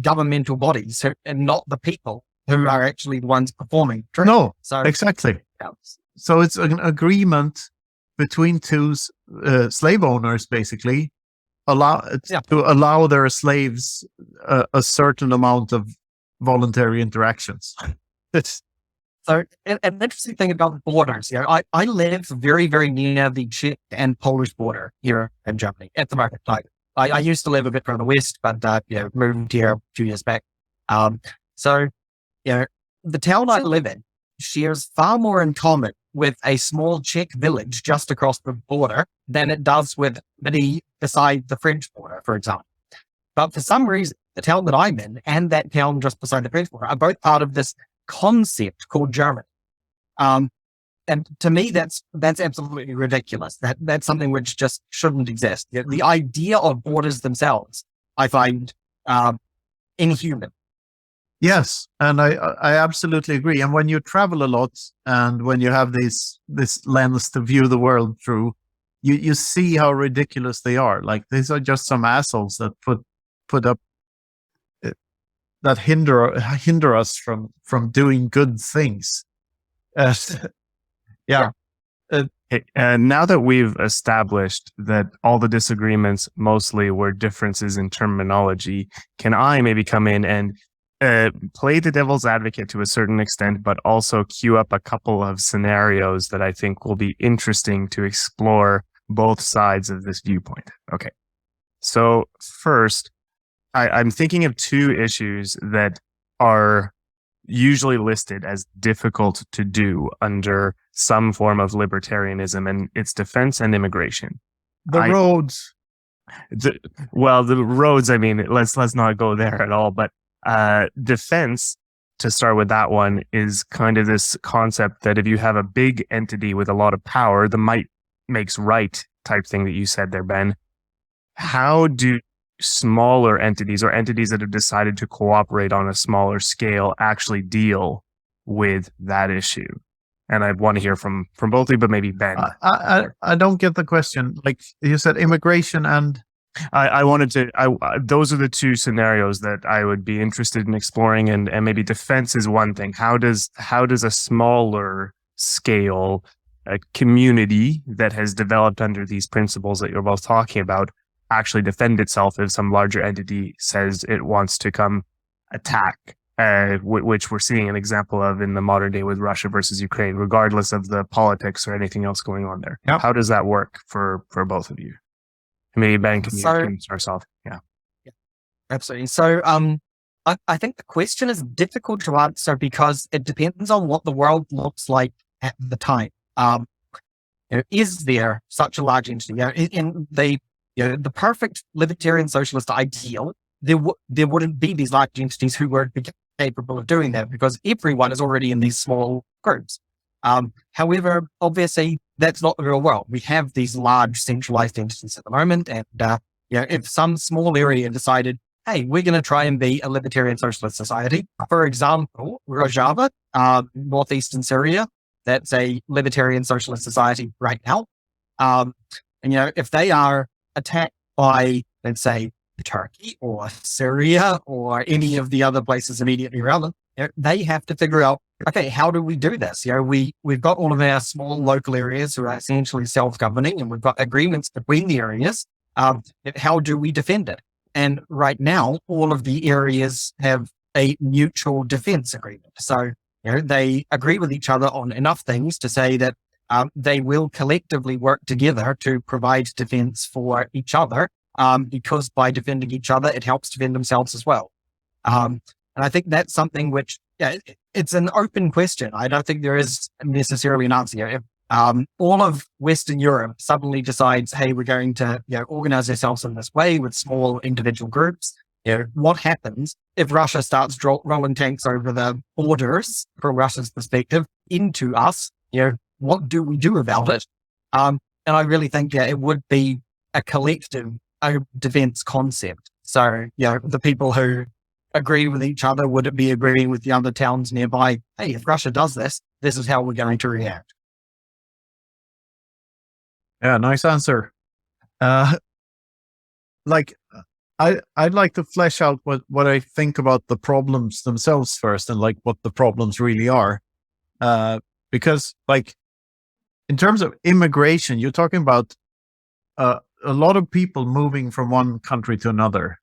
governmental bodies, and not the people who are actually the ones performing trade. No, so exactly. Yeah. So it's an agreement between two slave owners, basically, to allow their slaves a certain amount of voluntary interactions. So an interesting thing about borders, I live very, very near the Czech and Polish border here in Germany at the moment. I used to live a bit from the west, but moved here a few years back. So the town I live in shares far more in common with a small Czech village just across the border than it does with beside the French border, for example. But for some reason, the town that I'm in and that town just beside the French border are both part of this concept called Germany. And to me, that's absolutely ridiculous. That's something which just shouldn't exist. The idea of borders themselves, I find inhuman. Yes, and I absolutely agree. And when you travel a lot, and when you have this lens to view the world through, you see how ridiculous they are. Like, these are just some assholes that put up that hinder us from doing good things. Yeah. And now that we've established that all the disagreements mostly were differences in terminology, can I maybe come in and play the devil's advocate to a certain extent, but also queue up a couple of scenarios that I think will be interesting to explore both sides of this viewpoint? Okay. So first, I'm thinking of two issues that are usually listed as difficult to do under some form of libertarianism, and it's defense and immigration. The roads. The roads, I mean, let's not go there at all, but defense, to start with that one, is kind of this concept that if you have a big entity with a lot of power, the might makes right type thing that you said there, Ben. How do smaller entities, or entities that have decided to cooperate on a smaller scale, actually deal with that issue? And I want to hear from both of you, but maybe Ben. I don't get the question. Like you said, immigration and... those are the two scenarios that I would be interested in exploring, and maybe defense is one thing. How does a smaller scale community that has developed under these principles that you're both talking about actually defend itself if some larger entity says it wants to come attack which we're seeing an example of in the modern day with Russia versus Ukraine, regardless of the politics or anything else going on there. Yep. How does that work for both of you? Maybe Ben can start off. Yeah. Absolutely. So, I think the question is difficult to answer because it depends on what the world looks like at the time. Is there such a large entity? In the perfect libertarian socialist ideal, there wouldn't be these large entities who were capable of doing that because everyone is already in these small groups. However, obviously, that's not the real world. We have these large centralized entities at the moment, and if some small area decided, hey, we're going to try and be a libertarian socialist society, for example, Rojava, northeastern Syria, that's a libertarian socialist society right now. And if they are attacked by, let's say, Turkey or Syria or any of the other places immediately around them, they have to figure out, okay, how do we do this? We've got all of our small local areas who are essentially self-governing, and we've got agreements between the areas. How do we defend it? And right now, all of the areas have a mutual defense agreement. So, they agree with each other on enough things to say that they will collectively work together to provide defense for each other, because by defending each other, it helps defend themselves as well. And I think that's something which, it's an open question. I don't think there is necessarily an answer. If all of Western Europe suddenly decides, hey, we're going to organize ourselves in this way with small individual groups, what happens if Russia starts rolling tanks over the borders, from Russia's perspective, into us? What do we do about it? And I really think it would be a collective defense concept. So, the people who agree with each other, would it be agreeing with the other towns nearby? Hey, if Russia does this, this is how we're going to react. Yeah, nice answer. I'd like to flesh out what I think about the problems themselves first, and what the problems really are. Because in terms of immigration, you're talking about a lot of people moving from one country to another.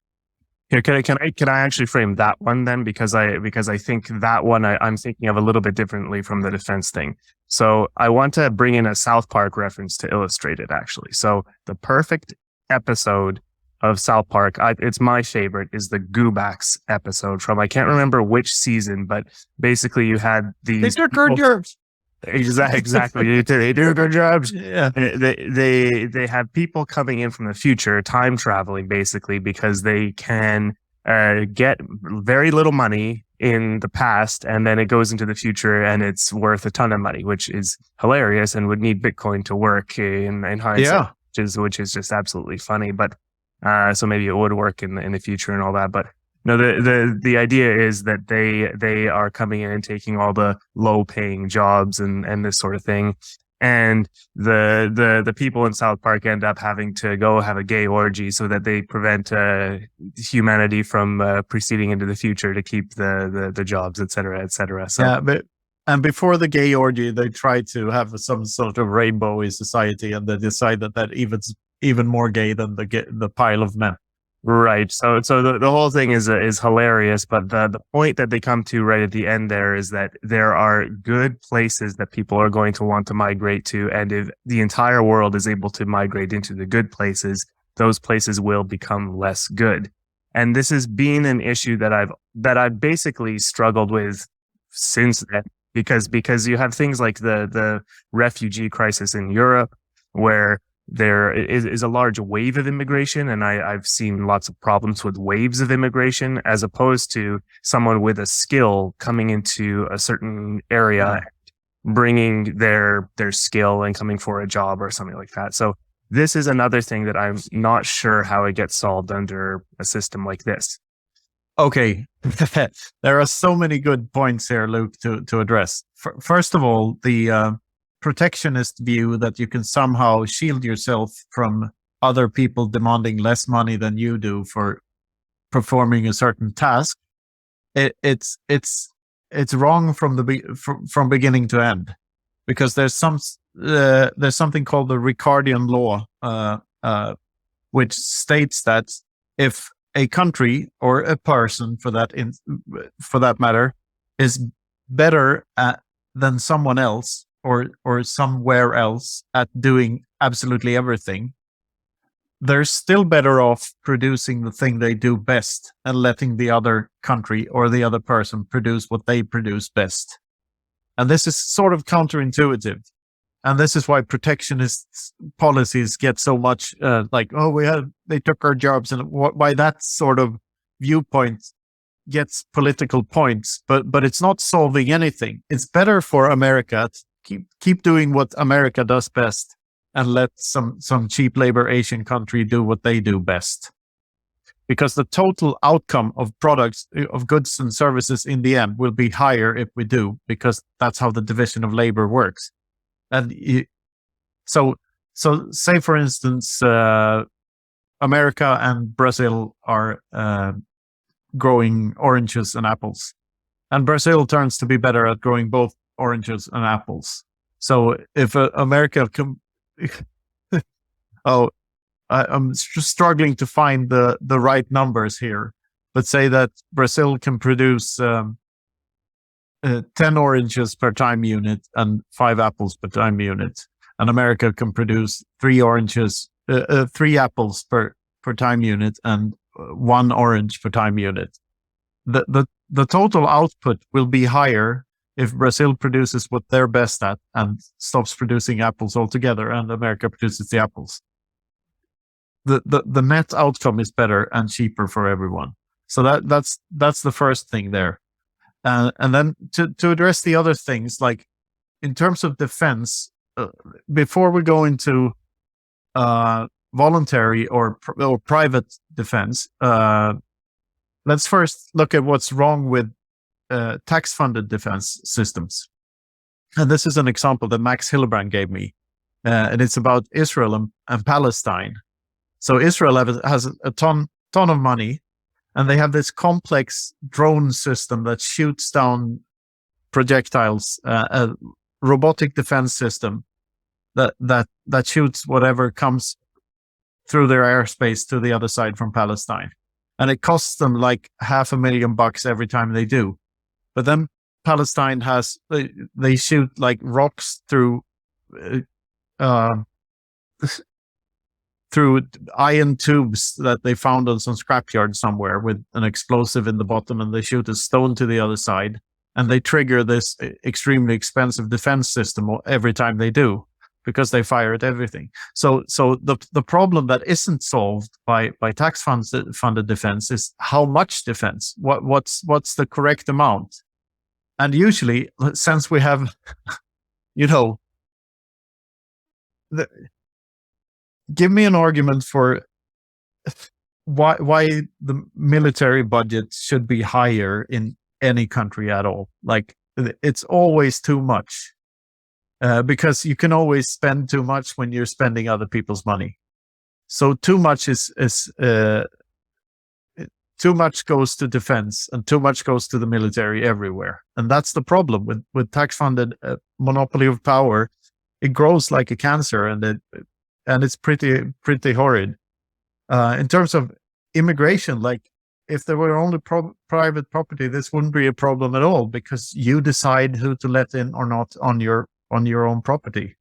Here, can I actually frame that one then? Because I think that one I'm thinking of a little bit differently from the defense thing. So I want to bring in a South Park reference to illustrate it, actually. So the perfect episode of South Park, it's my favorite, is the Goobacks episode from, I can't remember which season, but basically you had these. These are good jobs. Exactly. They do good jobs. Yeah. They have people coming in from the future, time traveling basically, because they can get very little money in the past, and then it goes into the future and it's worth a ton of money, which is hilarious and would need Bitcoin to work in hindsight, which is just absolutely funny. But so maybe it would work in the future and all that. But no, the idea is that they are coming in and taking all the low paying jobs and this sort of thing. And the people in South Park end up having to go have a gay orgy so that they prevent humanity from proceeding into the future to keep the jobs, et cetera, et cetera. So, and before the gay orgy, they try to have some sort of rainbowy society, and they decide that even more gay than the pile of men. Right. So the whole thing is hilarious, but the point that they come to right at the end there is that there are good places that people are going to want to migrate to, and if the entire world is able to migrate into the good places, those places will become less good. And this has been an issue that I've basically struggled with since then, because you have things like the refugee crisis in Europe, where there is a large wave of immigration, and I've seen lots of problems with waves of immigration, as opposed to someone with a skill coming into a certain area, bringing their skill and coming for a job or something like that. So this is another thing that I'm not sure how it gets solved under a system like this. Okay, there are so many good points here, Luke, to address. First of all, the protectionist view that you can somehow shield yourself from other people demanding less money than you do for performing a certain task. It's wrong from beginning to end, because there's something called the Ricardian law, which states that if a country or a person for that matter is better than someone else or somewhere else at doing absolutely everything, they're still better off producing the thing they do best and letting the other country or the other person produce what they produce best. And this is sort of counterintuitive. And this is why protectionist policies get so much they took our jobs, and why that sort of viewpoint gets political points, but it's not solving anything. It's better for America to keep doing what America does best and let some cheap labor Asian country do what they do best. Because the total outcome of products, of goods and services in the end will be higher if we do, because that's how the division of labor works. And so say, for instance, America and Brazil are growing oranges and apples, and Brazil turns to be better at growing both oranges and apples. So if America I'm struggling to find the right numbers here, but say that Brazil can produce 10 oranges per time unit and 5 apples per time unit, and America can produce 3 apples per time unit and 1 orange per time unit. The total output will be higher if Brazil produces what they're best at and stops producing apples altogether, and America produces the apples. The net outcome is better and cheaper for everyone. So that's the first thing there. And then to address the other things, like in terms of defense, before we go into voluntary or private defense, let's first look at what's wrong with tax-funded defense systems. And this is an example that Max Hillebrand gave me, and it's about Israel and Palestine. So Israel has a ton of money, and they have this complex drone system that shoots down projectiles, a robotic defense system that shoots whatever comes through their airspace to the other side from Palestine. And it costs them like $500,000 every time they do. But then Palestine they shoot like rocks through iron tubes that they found on some scrapyard somewhere with an explosive in the bottom, and they shoot a stone to the other side, and they trigger this extremely expensive defense system every time they do, because they fire at everything. So the problem that isn't solved by tax funded defense is how much defense, what's the correct amount. And usually, since we have, give me an argument for why the military budget should be higher in any country at all. Like, it's always too much, because you can always spend too much when you're spending other people's money. So too much is too much goes to defense and too much goes to the military everywhere. And that's the problem with tax-funded monopoly of power. It grows like a cancer, and it's pretty horrid. In terms of immigration, like if there were only private property, this wouldn't be a problem at all, because you decide who to let in or not on your own property.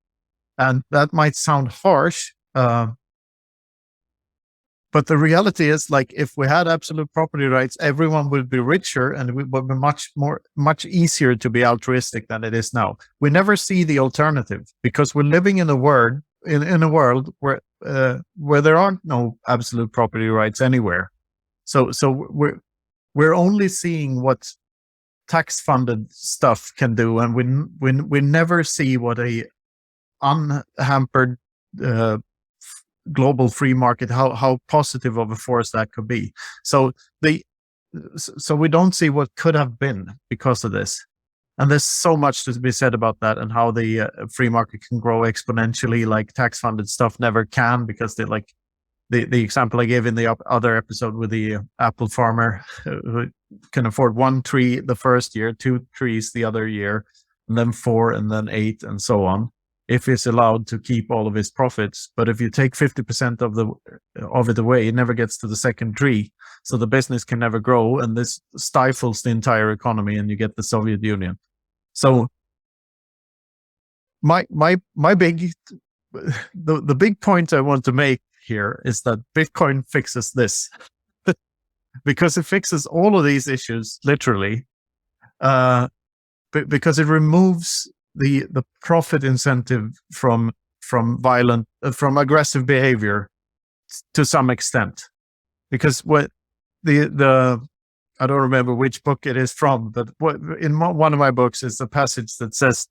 And that might sound harsh, but the reality is, like, if we had absolute property rights, everyone would be richer, and it would be much easier to be altruistic than it is now. We never see the alternative, because we're living in a world where there aren't no absolute property rights anywhere. So we're only seeing what tax-funded stuff can do, and we never see what a unhampered global free market, how positive of a force that could be. So we don't see what could have been because of this. And there's so much to be said about that, and how the free market can grow exponentially, like tax-funded stuff never can, because they, like the example I gave in the other episode with the apple farmer who can afford 1 tree the first year, 2 trees the other year, and then 4, and then 8, and so on, if he's allowed to keep all of his profits. But if you take 50% of it away, it never gets to the second tree. So the business can never grow, and this stifles the entire economy, and you get the Soviet Union. So my big the big point I want to make here is that Bitcoin fixes this because it fixes all of these issues literally, because it removes the profit incentive from aggressive behavior to some extent. Because what the I don't remember which book it is from, but in one of my books is a passage that says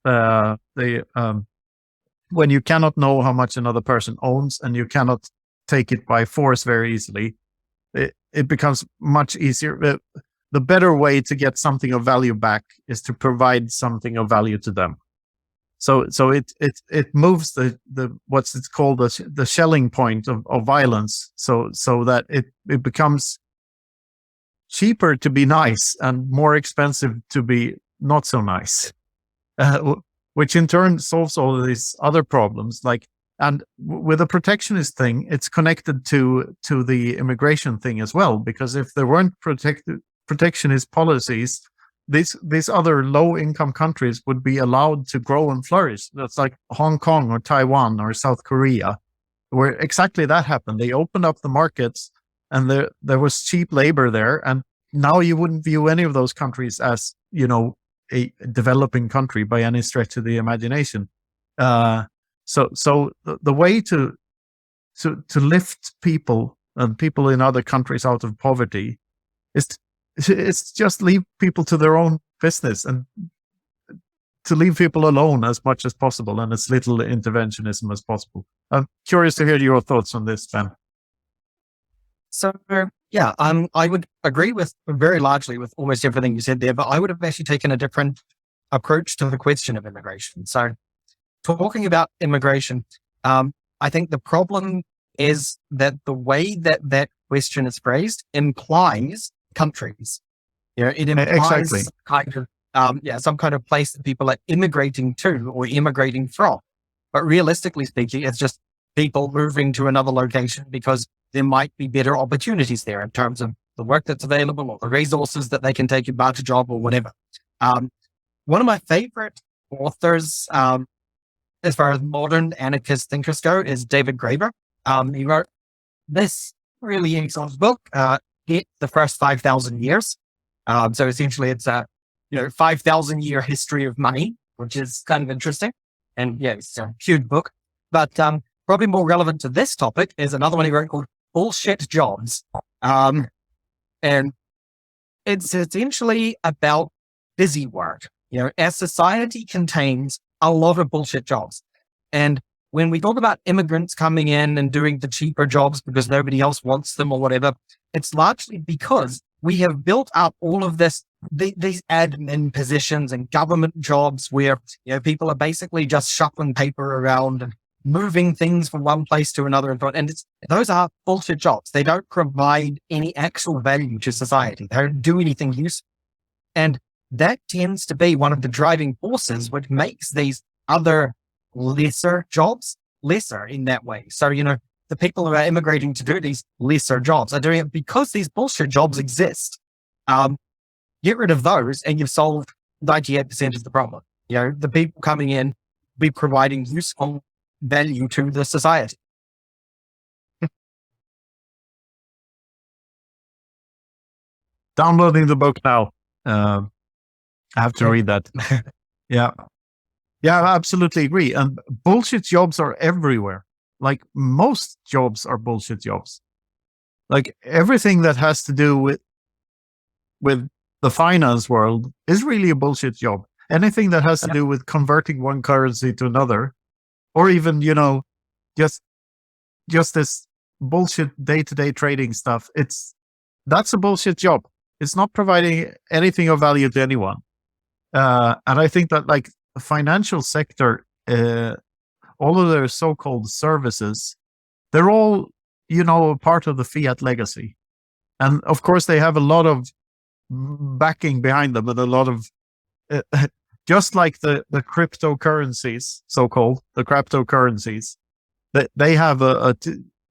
when you cannot know how much another person owns and you cannot take it by force very easily, it becomes much easier. The better way to get something of value back is to provide something of value to them. So it moves the what's it's called the Schelling point of violence, so that it becomes cheaper to be nice and more expensive to be not so nice, which in turn solves all of these other problems. And with the protectionist thing, it's connected to the immigration thing as well, because if there weren't protectionist policies, these other low-income countries would be allowed to grow and flourish. That's like Hong Kong or Taiwan or South Korea, where exactly that happened. They opened up the markets, and there was cheap labor there. And now you wouldn't view any of those countries as, a developing country by any stretch of the imagination. So the way to lift people and people in other countries out of poverty is it's just leave people to their own business and to leave people alone as much as possible and as little interventionism as possible. I'm curious to hear your thoughts on this, Ben. So, yeah, I would agree with very largely with almost everything you said there, but I would have actually taken a different approach to the question of immigration. So, talking about immigration, I think the problem is that the way that question is phrased implies countries. It implies exactly. some kind of place that people are immigrating to or immigrating from. But realistically speaking, it's just people moving to another location because there might be better opportunities there in terms of the work that's available or the resources that they can take advantage of or whatever. One of my favorite authors, as far as modern anarchist thinkers go, is David Graeber. He wrote this really excellent book, The First 5,000 Years. So essentially it's a 5,000 year history of money, which is kind of interesting. And yeah, it's a huge book. But probably more relevant to this topic is another one he wrote called Bullshit Jobs. And it's essentially about busy work. Our society contains a lot of bullshit jobs. And when we talk about immigrants coming in and doing the cheaper jobs because nobody else wants them or whatever, it's largely because we have built up all of these admin positions and government jobs where people are basically just shuffling paper around and moving things from one place to another. And those are bullshit jobs. They don't provide any actual value to society. They don't do anything useful. And that tends to be one of the driving forces which makes these other lesser jobs lesser in that way. So, the people who are immigrating to do these lesser jobs are doing it because these bullshit jobs exist. Get rid of those and you've solved 98% of the problem. The people coming in be providing useful value to the society. Downloading the book now. I have to read that. Yeah, I absolutely agree. And bullshit jobs are everywhere. Like most jobs are bullshit jobs. Like everything that has to do with the finance world is really a bullshit job. Anything that has to do with converting one currency to another, or even, just this bullshit day-to-day trading stuff, that's a bullshit job. It's not providing anything of value to anyone. And I think that like the financial sector, all of their so-called services, they're all, part of the fiat legacy. And of course they have a lot of backing behind them and a lot of, just like the cryptocurrencies, so-called, the cryptocurrencies, they have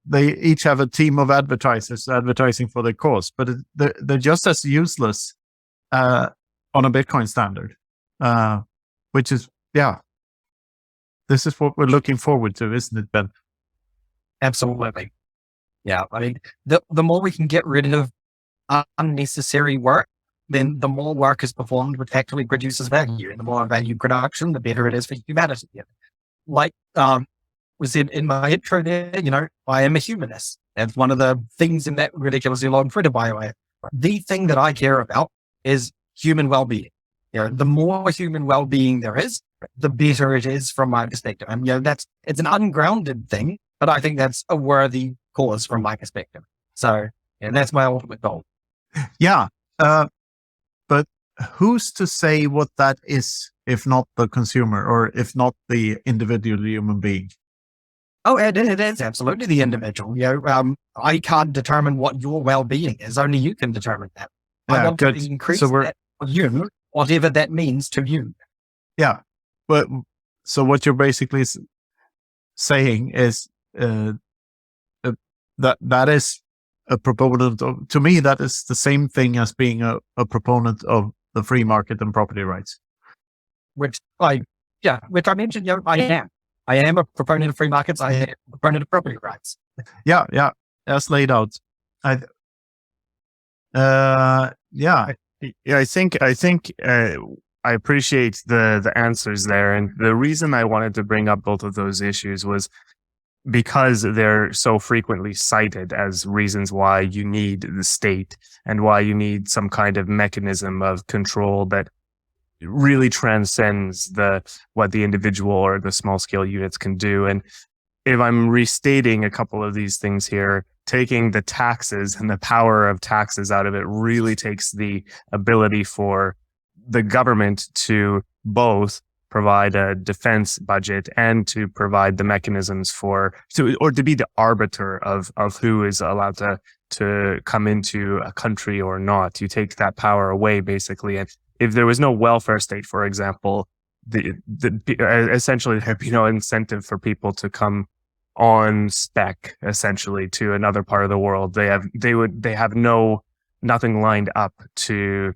they each have a team of advertisers advertising for their cause, but they're just as useless on a Bitcoin standard, which is, this is what we're looking forward to, isn't it, Ben? Absolutely. Yeah. I mean, the more we can get rid of unnecessary work, then the more work is performed, which actually produces value. And the more value production, the better it is for humanity. Like was in my intro there, I am a humanist. That's one of the things in that ridiculously long Twitter bio. The thing that I care about is human well-being. The more human well-being there is, the better it is from my perspective. And it's an ungrounded thing, but I think that's a worthy cause from my perspective. So that's my ultimate goal. Yeah. But who's to say what that is, if not the consumer, or if not the individual human being? Oh, it is absolutely the individual. I can't determine what your well-being is. Only you can determine that. I want to increase that for you, whatever that means to you. Yeah. But so what you're basically saying is that is a proponent of, to me, that is the same thing as being a proponent of the free market and property rights. Which I mentioned, I am a proponent of free markets. I am a proponent of property rights. Yeah, as laid out. I think I appreciate the answers there, and the reason I wanted to bring up both of those issues was because they're so frequently cited as reasons why you need the state and why you need some kind of mechanism of control that really transcends what the individual or the small scale units can do. And if I'm restating a couple of these things here, taking the taxes and the power of taxes out of it really takes the ability for the government to both provide a defense budget and to provide the mechanisms or to be the arbiter of who is allowed to come into a country or not. You take that power away, basically. And if there was no welfare state, for example, essentially there'd be no incentive for people to come on spec, essentially, to another part of the world. They have nothing lined up to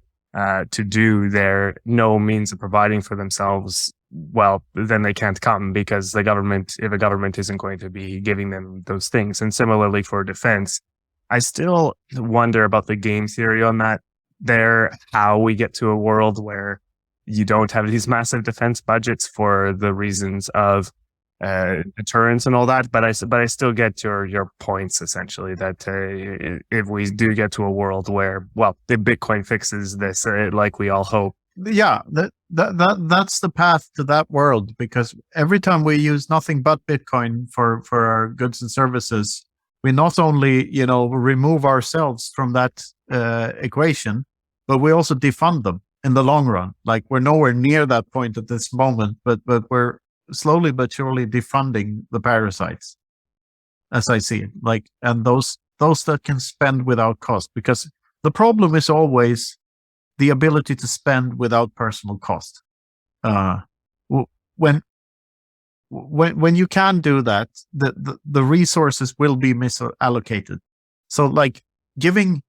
do their no means of providing for themselves. Well, then they can't come because if a government isn't going to be giving them those things. And similarly for defense, I still wonder about the game theory on that there, how we get to a world where you don't have these massive defense budgets for the reasons of deterrence and all that. But I still get your points, essentially, that if we do get to a world where, well, the Bitcoin fixes this, like we all hope. Yeah, that's the path to that world, because every time we use nothing but Bitcoin for our goods and services, we not only, remove ourselves from that equation, but we also defund them in the long run. Like, we're nowhere near that point at this moment, but we're slowly but surely defunding the parasites, as I see it. Like, and those that can spend without cost, because the problem is always the ability to spend without personal cost. When you can do that, the resources will be misallocated. So, like, giving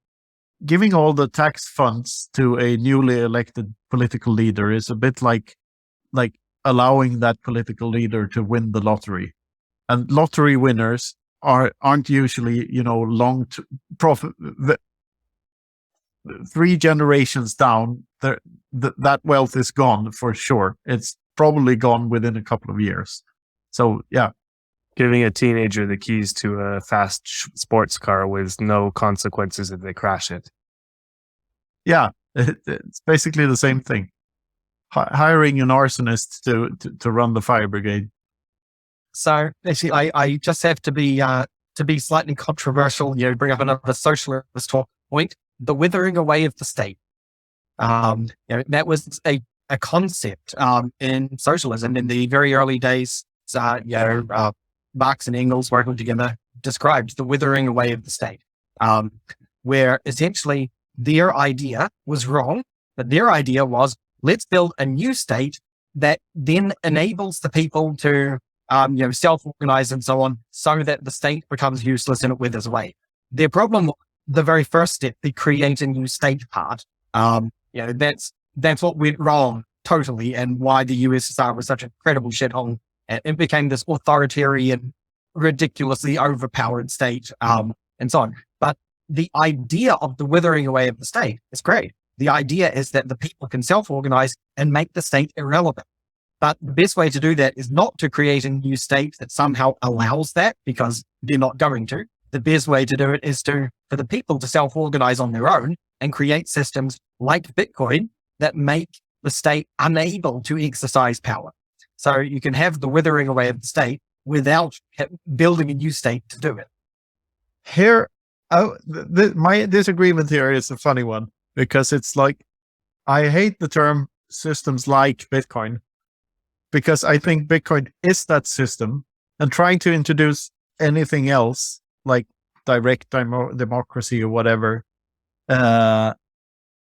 all the tax funds to a newly elected political leader is a bit like allowing that political leader to win the lottery. And lottery winners aren't usually, long profit. 3 generations down, that wealth is gone for sure. It's probably gone within a couple of years. So, yeah. Giving a teenager the keys to a fast sports car with no consequences if they crash it. Yeah, it's basically the same thing. Hiring an arsonist to run the fire brigade. So actually, I just have to be slightly controversial. Bring up another socialist talk point: the withering away of the state. That was a concept in socialism in the very early days. Marx and Engels working together described the withering away of the state, where essentially their idea was wrong, but their idea was, let's build a new state that then enables the people to self-organize and so on, so that the state becomes useless and it withers away. Their problem, the very first step, the create a new state part, that's what went wrong totally, and why the USSR was such an incredible shithole. It became this authoritarian, ridiculously overpowered state, and so on. But the idea of the withering away of the state is great. The idea is that the people can self-organize and make the state irrelevant. But the best way to do that is not to create a new state that somehow allows that, because they're not going to. The best way to do it is for the people to self-organize on their own and create systems like Bitcoin that make the state unable to exercise power. So you can have the withering away of the state without building a new state to do it. Here, my disagreement here is a funny one, because it's like, I hate the term systems like Bitcoin, because I think Bitcoin is that system, and trying to introduce anything else like direct democracy or whatever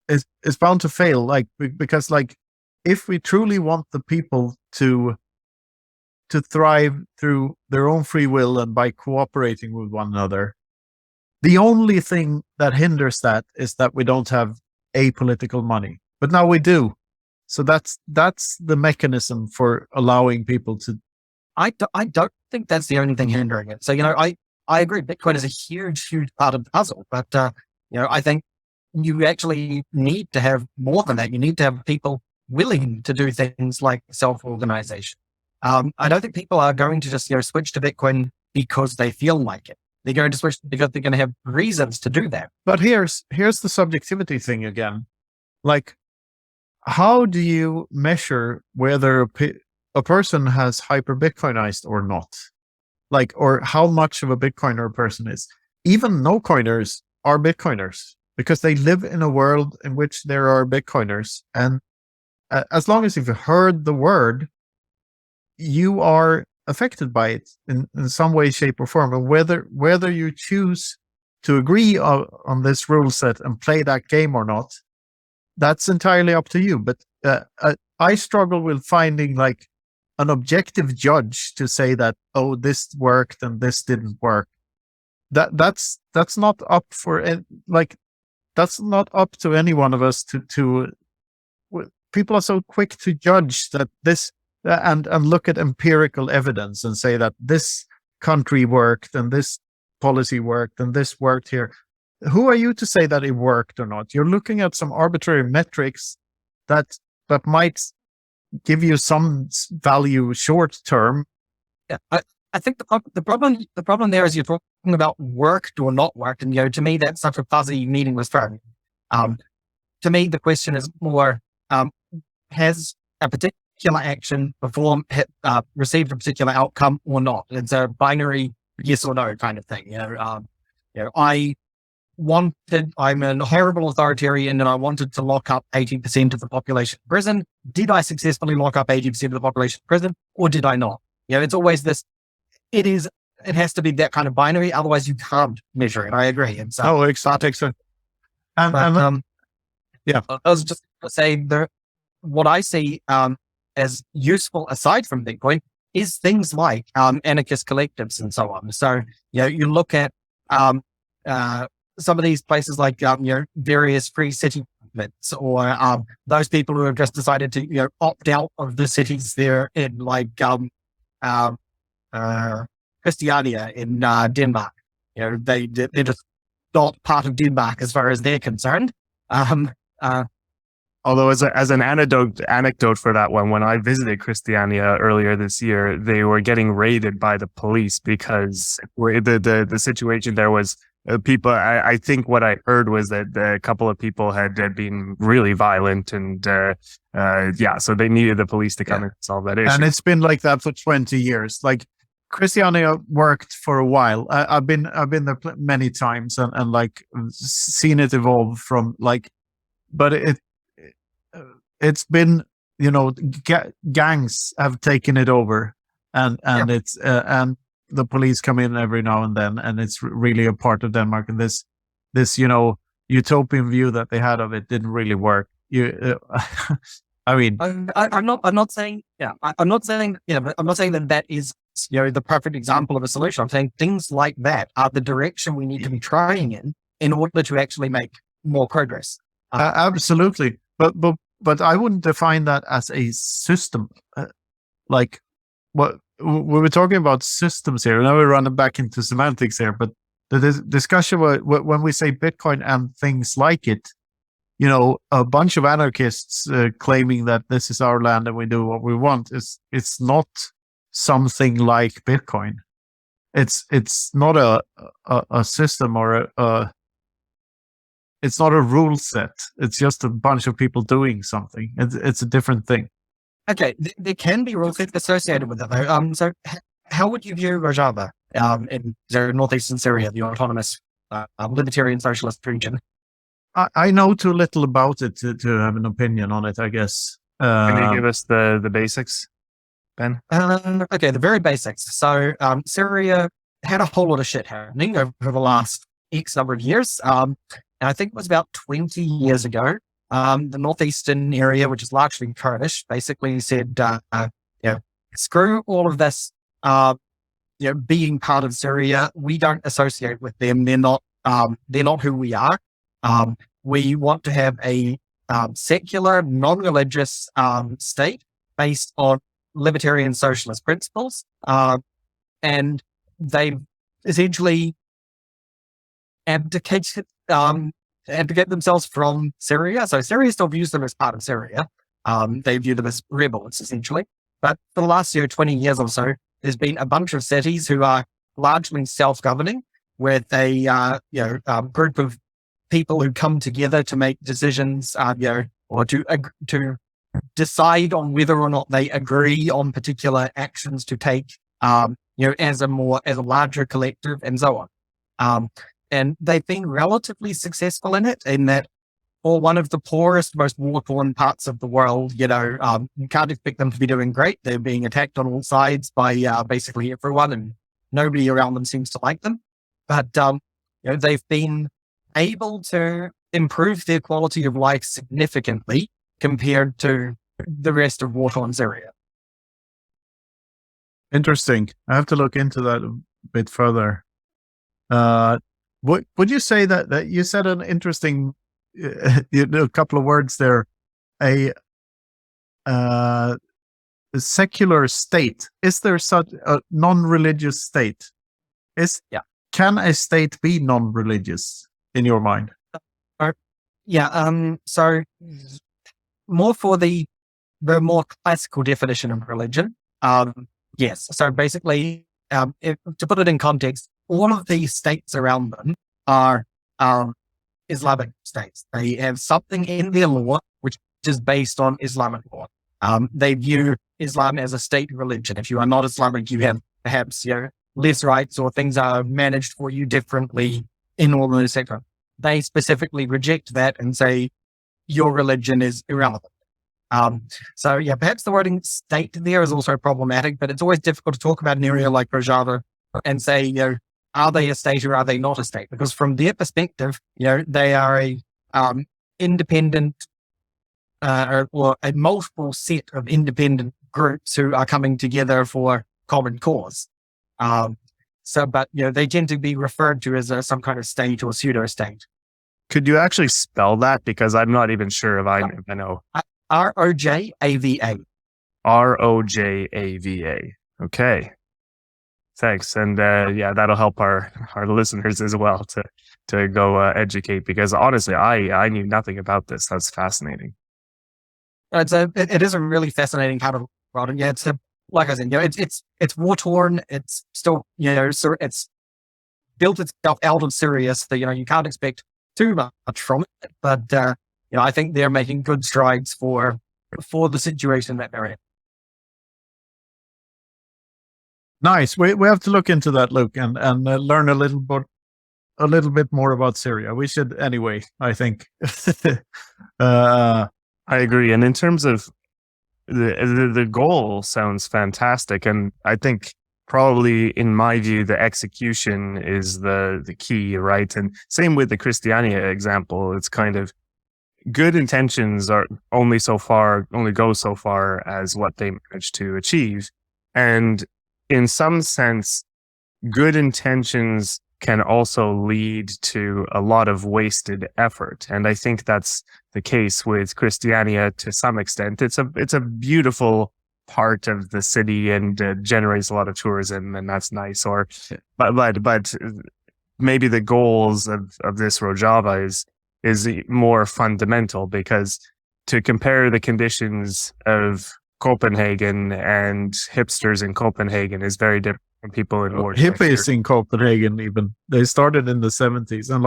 is bound to fail. Like, because like, if we truly want the people to thrive through their own free will and by cooperating with one another, the only thing that hinders that is that we don't have apolitical money. But now we do. So that's the mechanism for allowing people to. I don't think that's the only thing hindering it. So, I agree. Bitcoin is a huge, huge part of the puzzle, but, I think you actually need to have more than that. You need to have people willing to do things like self-organization. I don't think people are going to just, switch to Bitcoin because they feel like it. They're going to switch because they're going to have reasons to do that. But here's the subjectivity thing again. Like, how do you measure whether a person has hyper Bitcoinized or not? Like, or how much of a Bitcoiner a person is? Even no coiners are Bitcoiners, because they live in a world in which there are Bitcoiners. And as long as you've heard the word, you are affected by it in some way, shape, or form. And whether you choose to agree on this rule set and play that game or not, that's entirely up to you. But I struggle with finding like an objective judge to say that, oh, this worked and this didn't work. That's not up for that's not up to any one of us to people are so quick to judge that this and look at empirical evidence and say that this country worked and this policy worked and this worked here. Who are you to say that it worked or not? You're looking at some arbitrary metrics that might give you some value short term. Yeah, I think the problem there is you're talking about worked or not worked, and to me that's such a fuzzy, meaningless term. To me, the question is more: has a particular action received a particular outcome or not? It's a binary yes or no kind of thing. I'm a horrible authoritarian and I wanted to lock up 80% of the population in prison. Did I successfully lock up 80% of the population in prison, or did I not? It's always this, it has to be that kind of binary. Otherwise you can't measure it. I agree. And so, exactly. Yeah. I was just going to say what I see, as useful aside from Bitcoin is things like, anarchist collectives and so on. So, you look at, some of these places like, various free city movements, or those people who have just decided to, opt out of the cities they're in, like Christiania in Denmark. They're just not part of Denmark as far as they're concerned. Although as an anecdote for that one, when I visited Christiania earlier this year, they were getting raided by the police because the situation there was people. I think what I heard was that a couple of people had been really violent, and so they needed the police to come and solve that issue. And it's been like that for 20 years. Like, Christiania worked for a while. I've been there many times and like seen it evolve from like, but it's been, gangs have taken it over, and it's and the police come in every now and then, and it's really a part of Denmark. And this utopian view that they had of it didn't really work. I mean, I'm not saying, but I'm not saying that is that's, the perfect example of a solution. I'm saying things like that are the direction we need to be trying in order to actually make more progress. Absolutely. But I wouldn't define that as a system. Like what we were talking about systems here. Now we're running back into semantics here, but the discussion when we say Bitcoin and things like it, a bunch of anarchists claiming that this is our land and we do what we want it's not something like Bitcoin. It's not a system or it's not a rule set. It's just a bunch of people doing something. It's a different thing. Okay, there can be rules associated with it though. So how would you view Rojava in the northeastern Syria, the autonomous Libertarian Socialist region? I know too little about it to have an opinion on it, I guess. Can you give us the basics, Ben? Okay, the very basics. So Syria had a whole lot of shit happening over the last X number of years. And I think it was about 20 years ago. The northeastern area, which is largely Kurdish, basically said, screw all of this, being part of Syria. We don't associate with them. They're not who we are. We want to have a secular, non-religious state based on libertarian socialist principles. And they've essentially abdicate themselves from Syria. So Syria still views them as part of Syria. They view them as rebels, essentially. But for the last 20 years or so, there's been a bunch of cities who are largely self-governing, with a group of people who come together to make decisions, or to decide on whether or not they agree on particular actions to take, as a larger collective, and so on. And they've been relatively successful in it, in that for one of the poorest, most war-torn parts of the world, you can't expect them to be doing great. They're being attacked on all sides by basically everyone, and nobody around them seems to like them. But they've been able to improve their quality of life significantly compared to the rest of war-torn Syria. Interesting. I have to look into that a bit further. Would you say that you said an interesting a couple of words there, a secular state? Is there such a non-religious state? Can a state be non-religious in your mind? So more for the more classical definition of religion. Yes. So basically, to put it in context, all of these states around them are Islamic states. They have something in their law which is based on Islamic law. They view Islam as a state religion. If you are not Islamic, you have perhaps less rights, or things are managed for you differently in all of the sector. They specifically reject that and say your religion is irrelevant. Perhaps the wording state there is also problematic, but it's always difficult to talk about an area like Rojava and say, are they a state or are they not a state? Because from their perspective, they are a independent or a multiple set of independent groups who are coming together for common cause. But they tend to be referred to as some kind of state or pseudo state. Could you actually spell that? Because I'm not even sure if I know. Rojava. Rojava. Okay. Thanks. And that'll help our listeners as well to go educate, because honestly, I knew nothing about this. That's fascinating. It is a really fascinating kind of product. Yeah, it's like I said, it's war torn. It's still, so it's built itself out of Syria, so you can't expect too much from it. But I think they're making good strides for the situation that they're in. Nice. We have to look into that, Luke, and learn a little bit more about Syria. We should anyway, I think. I agree. And in terms of the goal sounds fantastic. And I think probably, in my view, the execution is the key, right? And same with the Christiania example. It's kind of good intentions are only go so far as what they manage to achieve. And in some sense, good intentions can also lead to a lot of wasted effort. And I think that's the case with Christiania to some extent. It's a beautiful part of the city and generates a lot of tourism, and that's nice. But maybe the goals of this Rojava is more fundamental, because to compare the conditions of Copenhagen and hipsters in Copenhagen is very different from people in more hippies in Copenhagen. Even they started in the 70s, and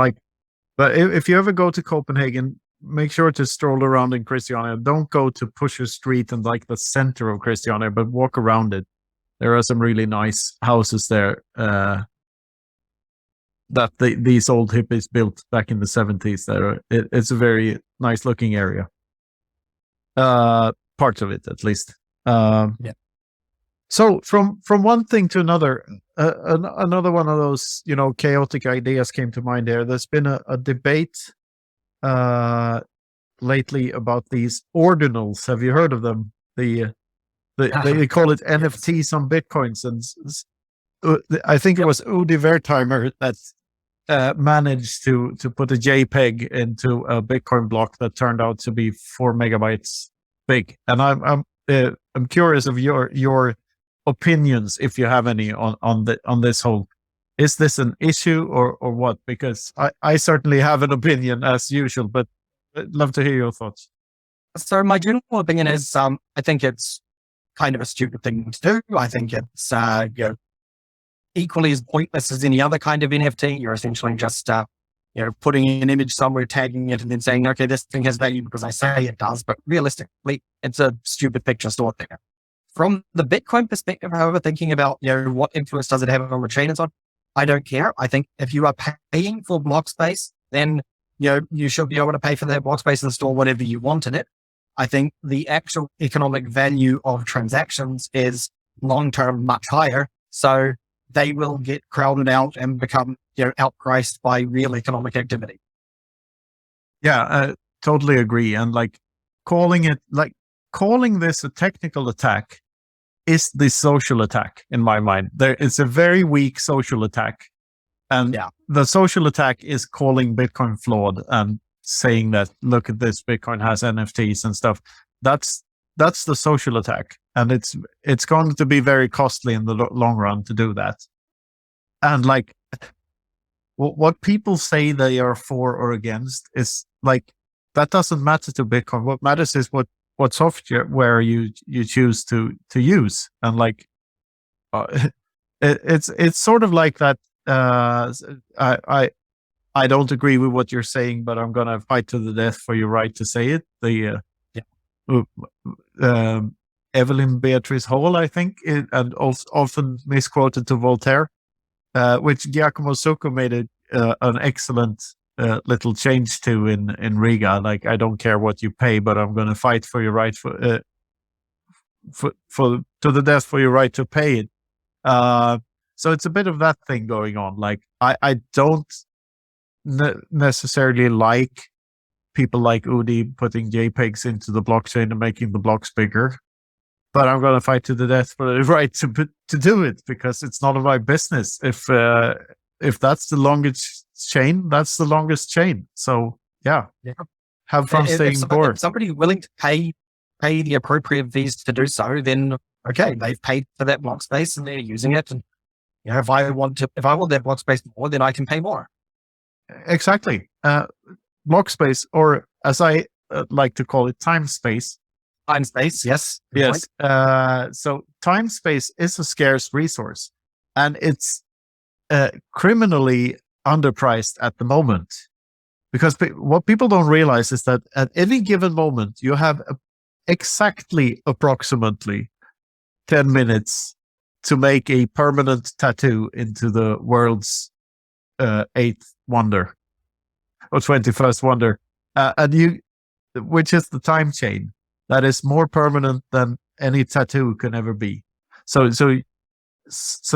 but if you ever go to Copenhagen, make sure to stroll around in Christiania. Don't go to Pusher Street and the center of Christiania, but walk around it. There are some really nice houses there that these old hippies built back in the 70s. It's a very nice looking area. Parts of it, at least. Yeah. So from one thing to another, another one of those chaotic ideas came to mind here. There's been a debate lately about these ordinals. Have you heard of them? They call it NFTs on Bitcoins, and I think it was Udi Wertheimer that managed to put a JPEG into a Bitcoin block that turned out to be 4 megabytes big. And I'm curious of your opinions, if you have any, on this whole. Is this an issue or what? Because I certainly have an opinion as usual, but I'd love to hear your thoughts. So my general opinion is, I think it's kind of a stupid thing to do. I think it's equally as pointless as any other kind of NFT. You're essentially just putting an image somewhere, tagging it, and then saying, okay, this thing has value because I say it does. But realistically, it's a stupid picture stored there. From the Bitcoin perspective, however, thinking about what influence does it have on the chain and so on, I don't care. I think if you are paying for block space, then you should be able to pay for that block space and store whatever you want in it. I think the actual economic value of transactions is long-term much higher. So they will get crowded out and become outpriced by real economic activity. Yeah, I totally agree. And calling this a technical attack is the social attack in my mind. It's a very weak social attack. And the social attack is calling Bitcoin flawed and saying that, look at this, Bitcoin has NFTs and stuff. That's the social attack. And it's going to be very costly in the long run to do that. And what people say they are for or against is that doesn't matter to Bitcoin. What matters is what software you choose to use. And it's sort of like that. I don't agree with what you're saying, but I'm gonna fight to the death for your right to say it. Evelyn Beatrice Hall, I think, and often misquoted to Voltaire, which Giacomo Zucco made an excellent little change to in Riga. I don't care what you pay, but I'm going to fight for your right to the death for your right to pay it. So it's a bit of that thing going on. I don't necessarily like people like Udi putting JPEGs into the blockchain and making the blocks bigger, but I'm going to fight to the death for the right to do it, because it's none of my business. If that's the longest chain, that's the longest chain. So have fun staying bored. If somebody willing to pay the appropriate fees to do so, then okay, they've paid for that block space and they're using it. And if I want that block space more, then I can pay more. Exactly. Block space, or as I like to call it, time space. Time space, yes. Yes. So time space is a scarce resource, and it's criminally underpriced at the moment, because what people don't realize is that at any given moment you have approximately 10 minutes to make a permanent tattoo into the world's 8th wonder or 21st wonder, which is the time chain that is more permanent than any tattoo can ever be. So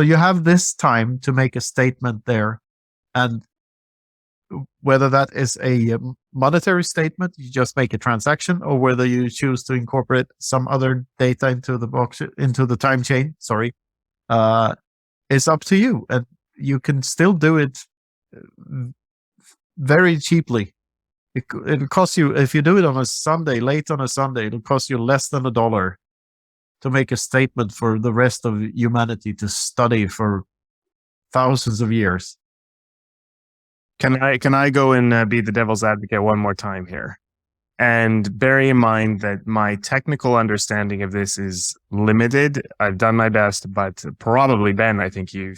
you have this time to make a statement there, and whether that is a monetary statement, you just make a transaction, or whether you choose to incorporate some other data into the time chain. It's up to you, and you can still do it very cheaply. It'll cost you, if you do it on a Sunday, late on a Sunday, it'll cost you less than $1 to make a statement for the rest of humanity to study for thousands of years. Can I go and be the devil's advocate one more time here? And bear in mind that my technical understanding of this is limited. I've done my best, but probably, Ben, I think you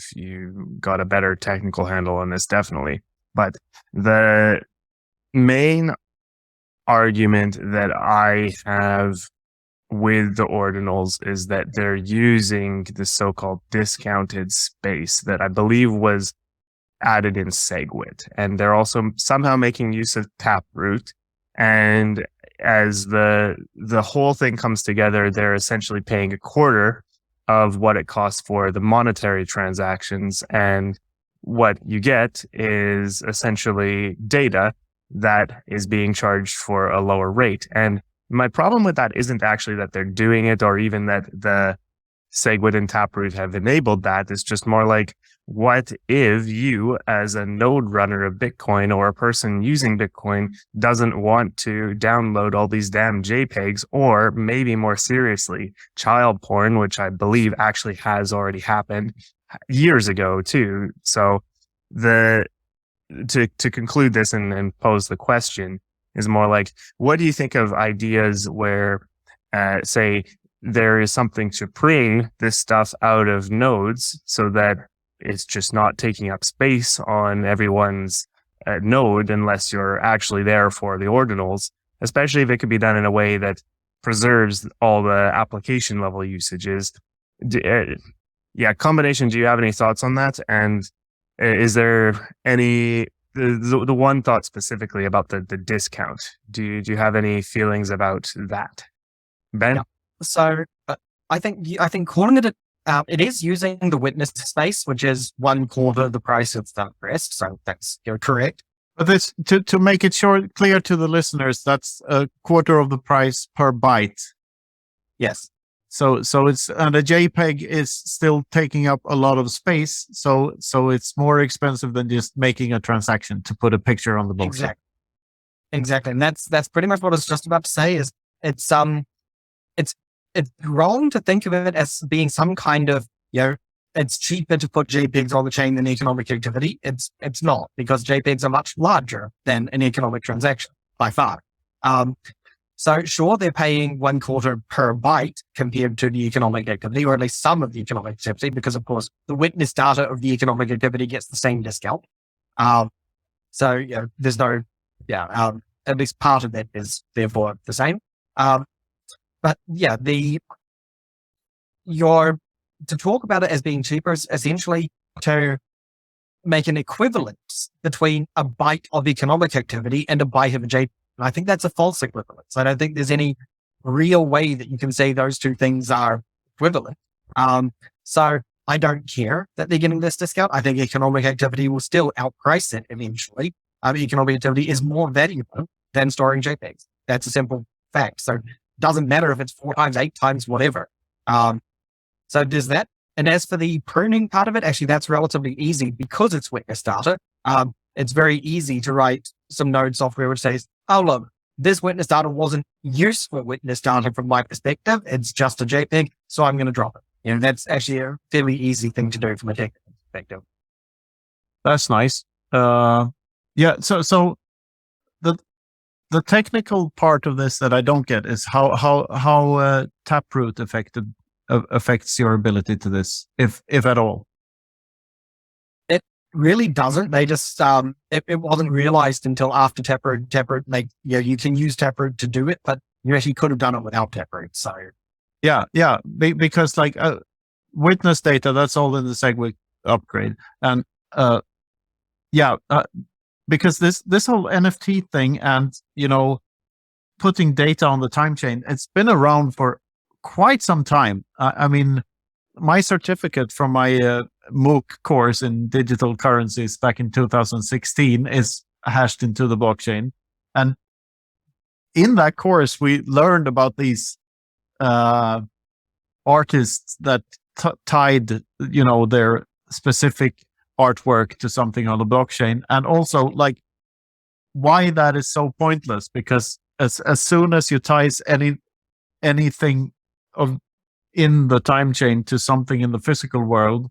got a better technical handle on this, definitely. But the main argument that I have with the Ordinals is that they're using the so-called discounted space that I believe was added in SegWit. And they're also somehow making use of Taproot. And as the whole thing comes together, they're essentially paying a quarter of what it costs for the monetary transactions. And what you get is essentially data that is being charged for a lower rate. And my problem with that isn't actually that they're doing it, or even that the SegWit and Taproot have enabled that. It's just more like, what if you, as a node runner of Bitcoin or a person using Bitcoin, doesn't want to download all these damn JPEGs, or maybe more seriously, child porn, which I believe actually has already happened years ago too. So to conclude this and pose the question is more like, what do you think of ideas where, say, there is something to bring this stuff out of nodes so that it's just not taking up space on everyone's node unless you're actually there for the ordinals, especially if it could be done in a way that preserves all the application level usages. Combination, do you have any thoughts on that? And is there any, the one thought specifically about the discount? Do you have any feelings about that? Ben? Yeah. So I think calling it it is using the witness space, which is 1/4 the price of the rest. So you're correct. But this, to make it clear to the listeners, that's a quarter of the price per byte. Yes. So it's, and a JPEG is still taking up a lot of space. So it's more expensive than just making a transaction to put a picture on the blockchain. Exactly. And that's pretty much what I was just about to say. Is it's wrong to think of it as being some kind of, it's cheaper to put JPEGs on the chain than economic activity. It's not, because JPEGs are much larger than an economic transaction by far. So sure, they're paying 1/4 per byte compared to the economic activity, or at least some of the economic activity, because of course the witness data of the economic activity gets the same discount. So there's no, at least part of that is therefore the same. But yeah, to talk about it as being cheaper is essentially to make an equivalence between a byte of economic activity and a byte of a JPEG. And I think that's a false equivalence. I don't think there's any real way that you can say those two things are equivalent. So I don't care that they're getting this discount. I think economic activity will still outprice it eventually. Economic activity is more valuable than storing JPEGs. That's a simple fact. So doesn't matter if it's 4 times, 8 times, whatever. So there's that. And as for the pruning part of it, actually, that's relatively easy because it's witness data. It's very easy to write some node software which says, oh, look, this witness data wasn't useful witness data from my perspective. It's just a JPEG, so I'm going to drop it. That's actually a fairly easy thing to do from a technical perspective. That's nice. So the technical part of this that I don't get is how Taproot affects your ability to this, if at all. It really doesn't. They just it wasn't realized until after Taproot. You can use Taproot to do it, but you actually could have done it without Taproot. So because witness data, that's all in the SegWit upgrade, and because this whole NFT thing and, putting data on the time chain, it's been around for quite some time. I mean, my certificate from my MOOC course in digital currencies back in 2016 is hashed into the blockchain. And in that course, we learned about these artists that tied, their specific artwork to something on the blockchain, and also like why that is so pointless, because as soon as you ties anything in the time chain to something in the physical world,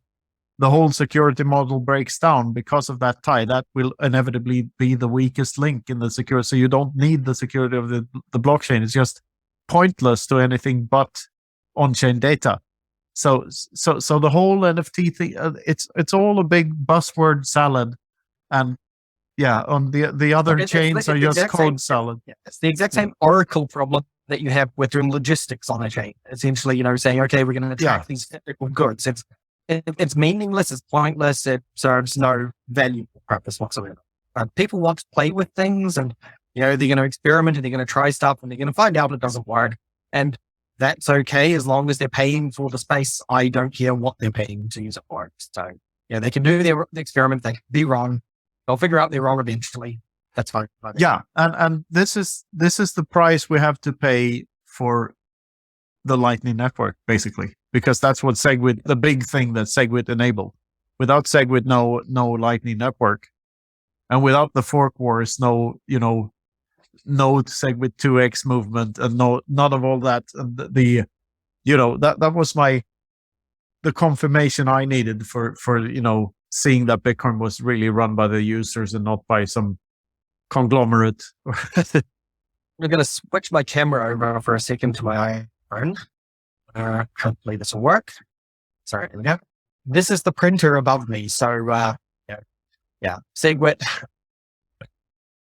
the whole security model breaks down because of that tie. That will inevitably be the weakest link in the security. So you don't need the security of the blockchain. It's just pointless to anything but on-chain data. So the whole NFT thing, it's all a big buzzword salad, and on the other chains are just code salad. Yeah, it's the exact same Oracle problem that you have with doing logistics on a chain. Essentially, saying, okay, we're going to track these technical goods. It's meaningless. It's pointless. It serves no value purpose whatsoever. People want to play with things, and they're going to experiment, and they're going to try stuff, and they're going to find out it doesn't work. And that's okay as long as they're paying for the space. I don't care what they're paying to use it for. So they can do their experiment. They can be wrong. They'll figure out they're wrong eventually. That's fine. Yeah, and this is the price we have to pay for the Lightning Network, basically, because that's what SegWit, the big thing that SegWit enabled. Without SegWit, no Lightning Network, and without the fork wars, no SegWit 2x movement, and none of all that. And that was the confirmation I needed for seeing that Bitcoin was really run by the users and not by some conglomerate. I'm going to switch my camera over for a second to my iPhone. Hopefully this will work. Sorry, here we go. This is the printer above me. So, SegWit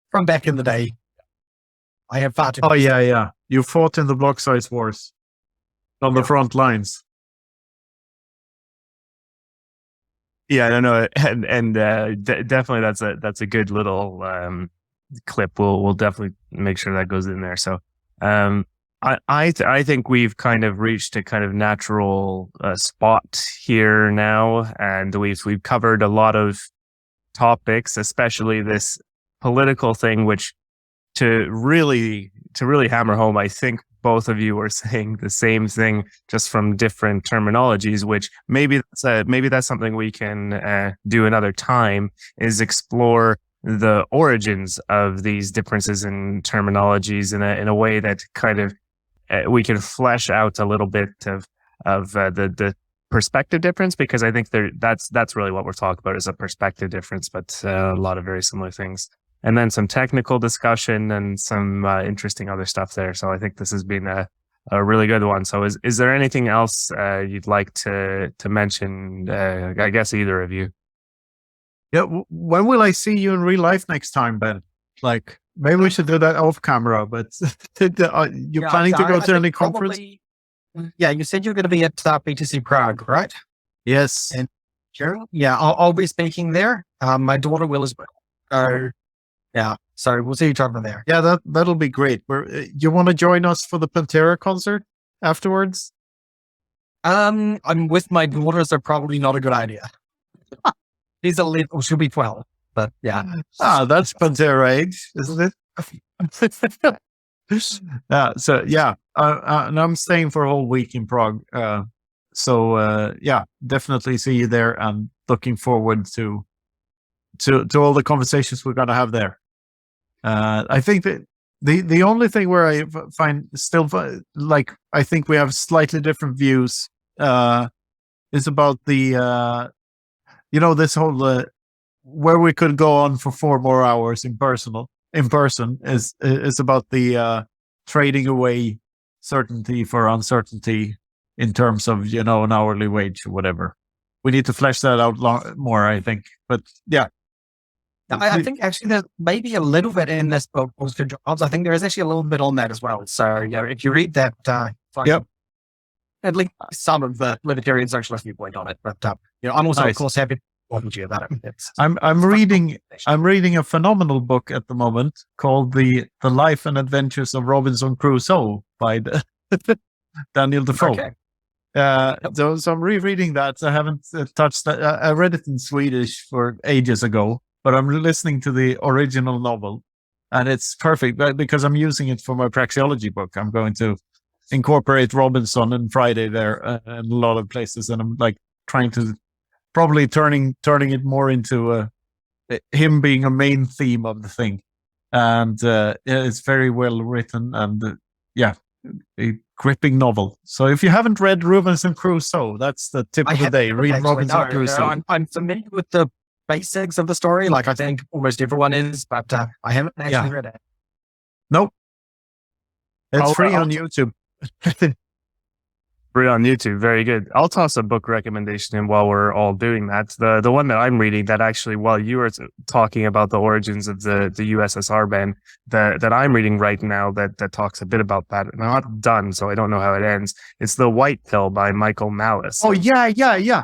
from back in the day. I have far too much. Oh, yeah. You fought in the block size wars on the front lines. Yeah, I don't know, and definitely that's a good little clip. We'll definitely make sure that goes in there. So, I think we've kind of reached a kind of natural spot here now, and we've covered a lot of topics, especially this political thing, which to really hammer home, I think both of you were saying the same thing, just from different terminologies, which maybe that's something we can do another time, is explore the origins of these differences in terminologies in a way that kind of we can flesh out a little bit of the perspective difference, because I think that's really what we're talking about, is a perspective difference, but a lot of very similar things. And then some technical discussion and some interesting other stuff there. So I think this has been a really good one. So is there anything else you'd like to mention? I guess either of you. Yeah. When will I see you in real life next time, Ben? Like, maybe we should do that off camera, but you're planning to go to any conference? Yeah, you said you're going to be at BTC Prague, right? Yes. And sure. Yeah, I'll be speaking there. My daughter will as well. So we'll see each other there. Yeah, that'll be great. You want to join us for the Pantera concert afterwards? I'm with my daughter, so probably not a good idea. She'll be 12, but yeah. That's Pantera age, isn't it? And I'm staying for a whole week in Prague. Definitely see you there, and looking forward to all the conversations we're going to have there. I think that the only thing where I find still I think we have slightly different views is about the this whole where we could go on for 4 more hours in person is about the trading away certainty for uncertainty in terms of an hourly wage or whatever. We need to flesh that out more, I think. But yeah. I think actually there's maybe a little bit in this book, Posted Jobs. I think there is actually a little bit on that as well. So, if you read that, at least some of the Libertarian Socialist viewpoint on it. But, I'm also, of course, happy to talk to you about it. I'm reading a phenomenal book at the moment called The Life and Adventures of Robinson Crusoe by Daniel Defoe. Okay. So I'm rereading that. I haven't touched that. I read it in Swedish for ages ago, but I'm listening to the original novel, and it's perfect because I'm using it for my praxeology book. I'm going to incorporate Robinson and Friday there in a lot of places, and I'm like trying to probably turning it more into him being a main theme of the thing, and it's very well written and a gripping novel. So if you haven't read Robinson Crusoe, that's the tip of the day. Read Robinson Crusoe. I'm familiar with the basics of the story, like I think almost everyone is, but I haven't actually read it. Nope. It's free on YouTube. Free on YouTube. Very good. I'll toss a book recommendation in while we're all doing that. The one that I'm reading that actually, while you were talking about the origins of the USSR ban, that I'm reading right now that talks a bit about that. I'm not done, so I don't know how it ends. It's The White Pill by Michael Malice. Oh, yeah.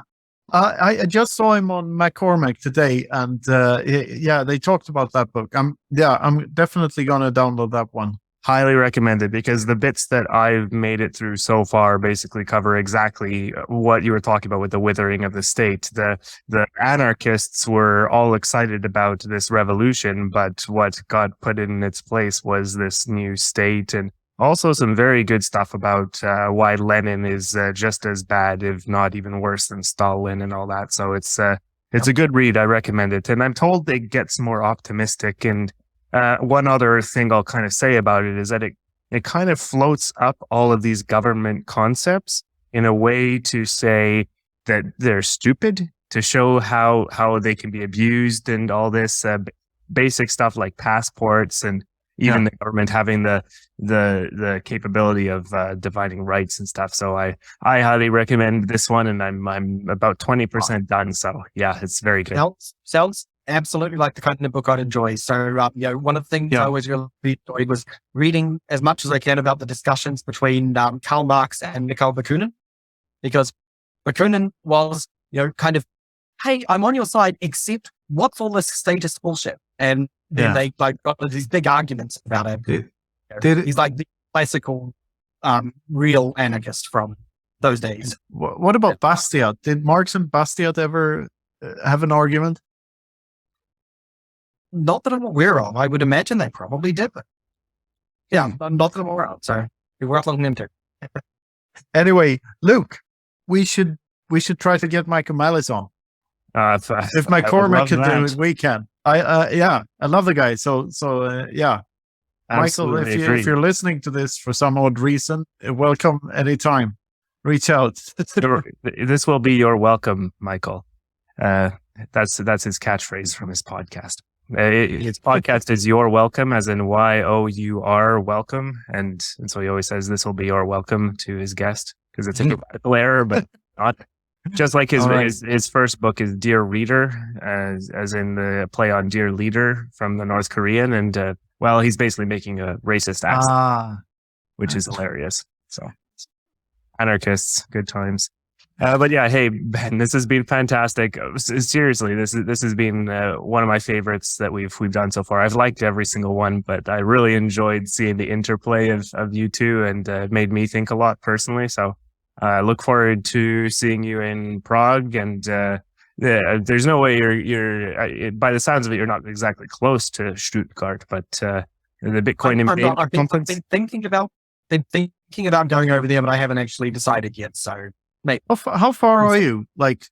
I just saw him on McCormick today, and they talked about that book. I'm definitely going to download that one. Highly recommended, because the bits that I've made it through so far basically cover exactly what you were talking about with the withering of the state. The anarchists were all excited about this revolution, but what got put in its place was this new state, and also some very good stuff about why Lenin is just as bad, if not even worse, than Stalin and all that. So it's a good read. I recommend it. And I'm told it gets more optimistic. And one other thing I'll kind of say about it is that it kind of floats up all of these government concepts in a way to say that they're stupid, to show how they can be abused and all this basic stuff like passports, and even the government having the capability of dividing rights and stuff. So I highly recommend this one, and I'm about 20% done. So yeah, it's very good. Sounds absolutely like the kind of book I'd enjoy. So one of the things I always really enjoyed was reading as much as I can about the discussions between Karl Marx and Mikhail Bakunin, because Bakunin was kind of, hey, I'm on your side, except what's all this status bullshit? And then they got these big arguments about it. He's like the classical real anarchist from those days. What about Bastiat? Did Marx and Bastiat ever have an argument? Not that I'm aware of. I would imagine they probably did, but not that I'm aware of. So we're worth looking into. Anyway, Luke, we should try to get Michael Malice on. If McCormick can do it, we can. I love the guy. So Michael, if you're listening to this for some odd reason, welcome anytime. Reach out. This will be your welcome, Michael. That's his catchphrase from his podcast. His podcast is your welcome, as in YOUR welcome, and so he always says this will be your welcome to his guest, because it's a grammatical error, but not. Just like his first book is Dear Reader, as in the play on Dear Leader from the North Korean, and he's basically making a racist accent, which is hilarious. So, anarchists, good times. But yeah, hey Ben, this has been fantastic. Seriously, this has been one of my favorites that we've done so far. I've liked every single one, but I really enjoyed seeing the interplay of you two, and it made me think a lot personally. So I look forward to seeing you in Prague, and there's no way you're by the sounds of it, you're not exactly close to Stuttgart, but the Bitcoin conference. I've been thinking about going over there, but I haven't actually decided yet. So. Mate, how far are you? Like,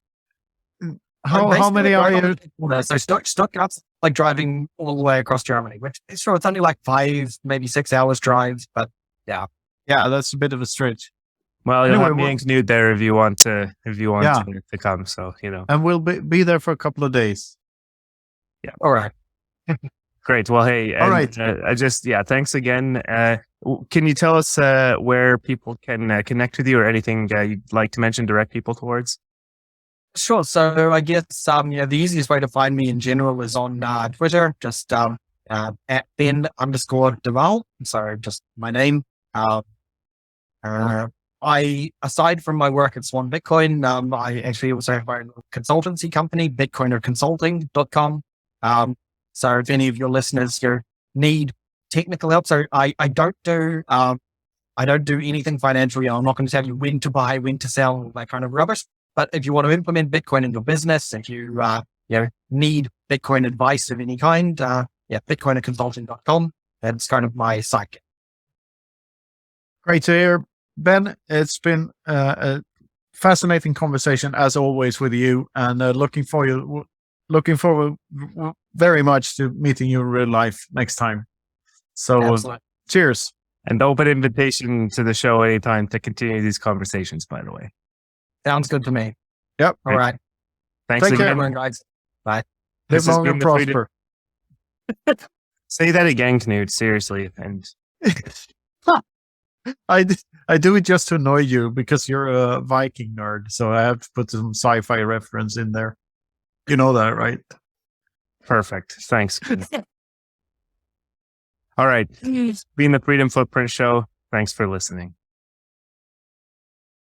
how many are you? So Stuttgart's like driving all the way across Germany, which is it's only like 5, maybe 6 hours drive, but yeah, that's a bit of a stretch. Well, you'll have me and Knut there if you want to come. So and we'll be there for a couple of days. Yeah, all right. Great. Well, hey, all right. Thanks again. Can you tell us where people can connect with you, or anything you'd like to mention, direct people towards? Sure. So I guess the easiest way to find me in general is on Twitter, just at Ben_Deval. So just my name. Aside from my work at Swan Bitcoin, I actually also have my own consultancy company, bitcoinerconsulting.com. So if any of your listeners need technical help, so I don't do anything financial. I'm not going to tell you when to buy, when to sell, all that kind of rubbish. But if you want to implement Bitcoin in your business, if you need Bitcoin advice of any kind, bitcoinerconsulting.com. That's kind of my site. Great to hear. Ben, it's been a fascinating conversation as always with you, and looking forward very much to meeting you in real life next time. So, Absolutely. cheers. And open invitation to the show anytime to continue these conversations, by the way. Sounds good to me. Yep. All right. Thanks Take again. care. Guys. Bye. Live This has long and been the Freedom- prosper. Say that again, Knut, seriously. And I do it just to annoy you because you're a Viking nerd, so I have to put some sci-fi reference in there. You know that, right? perfect. Thanks. All right. It's been the Freedom Footprint Show. Thanks for listening.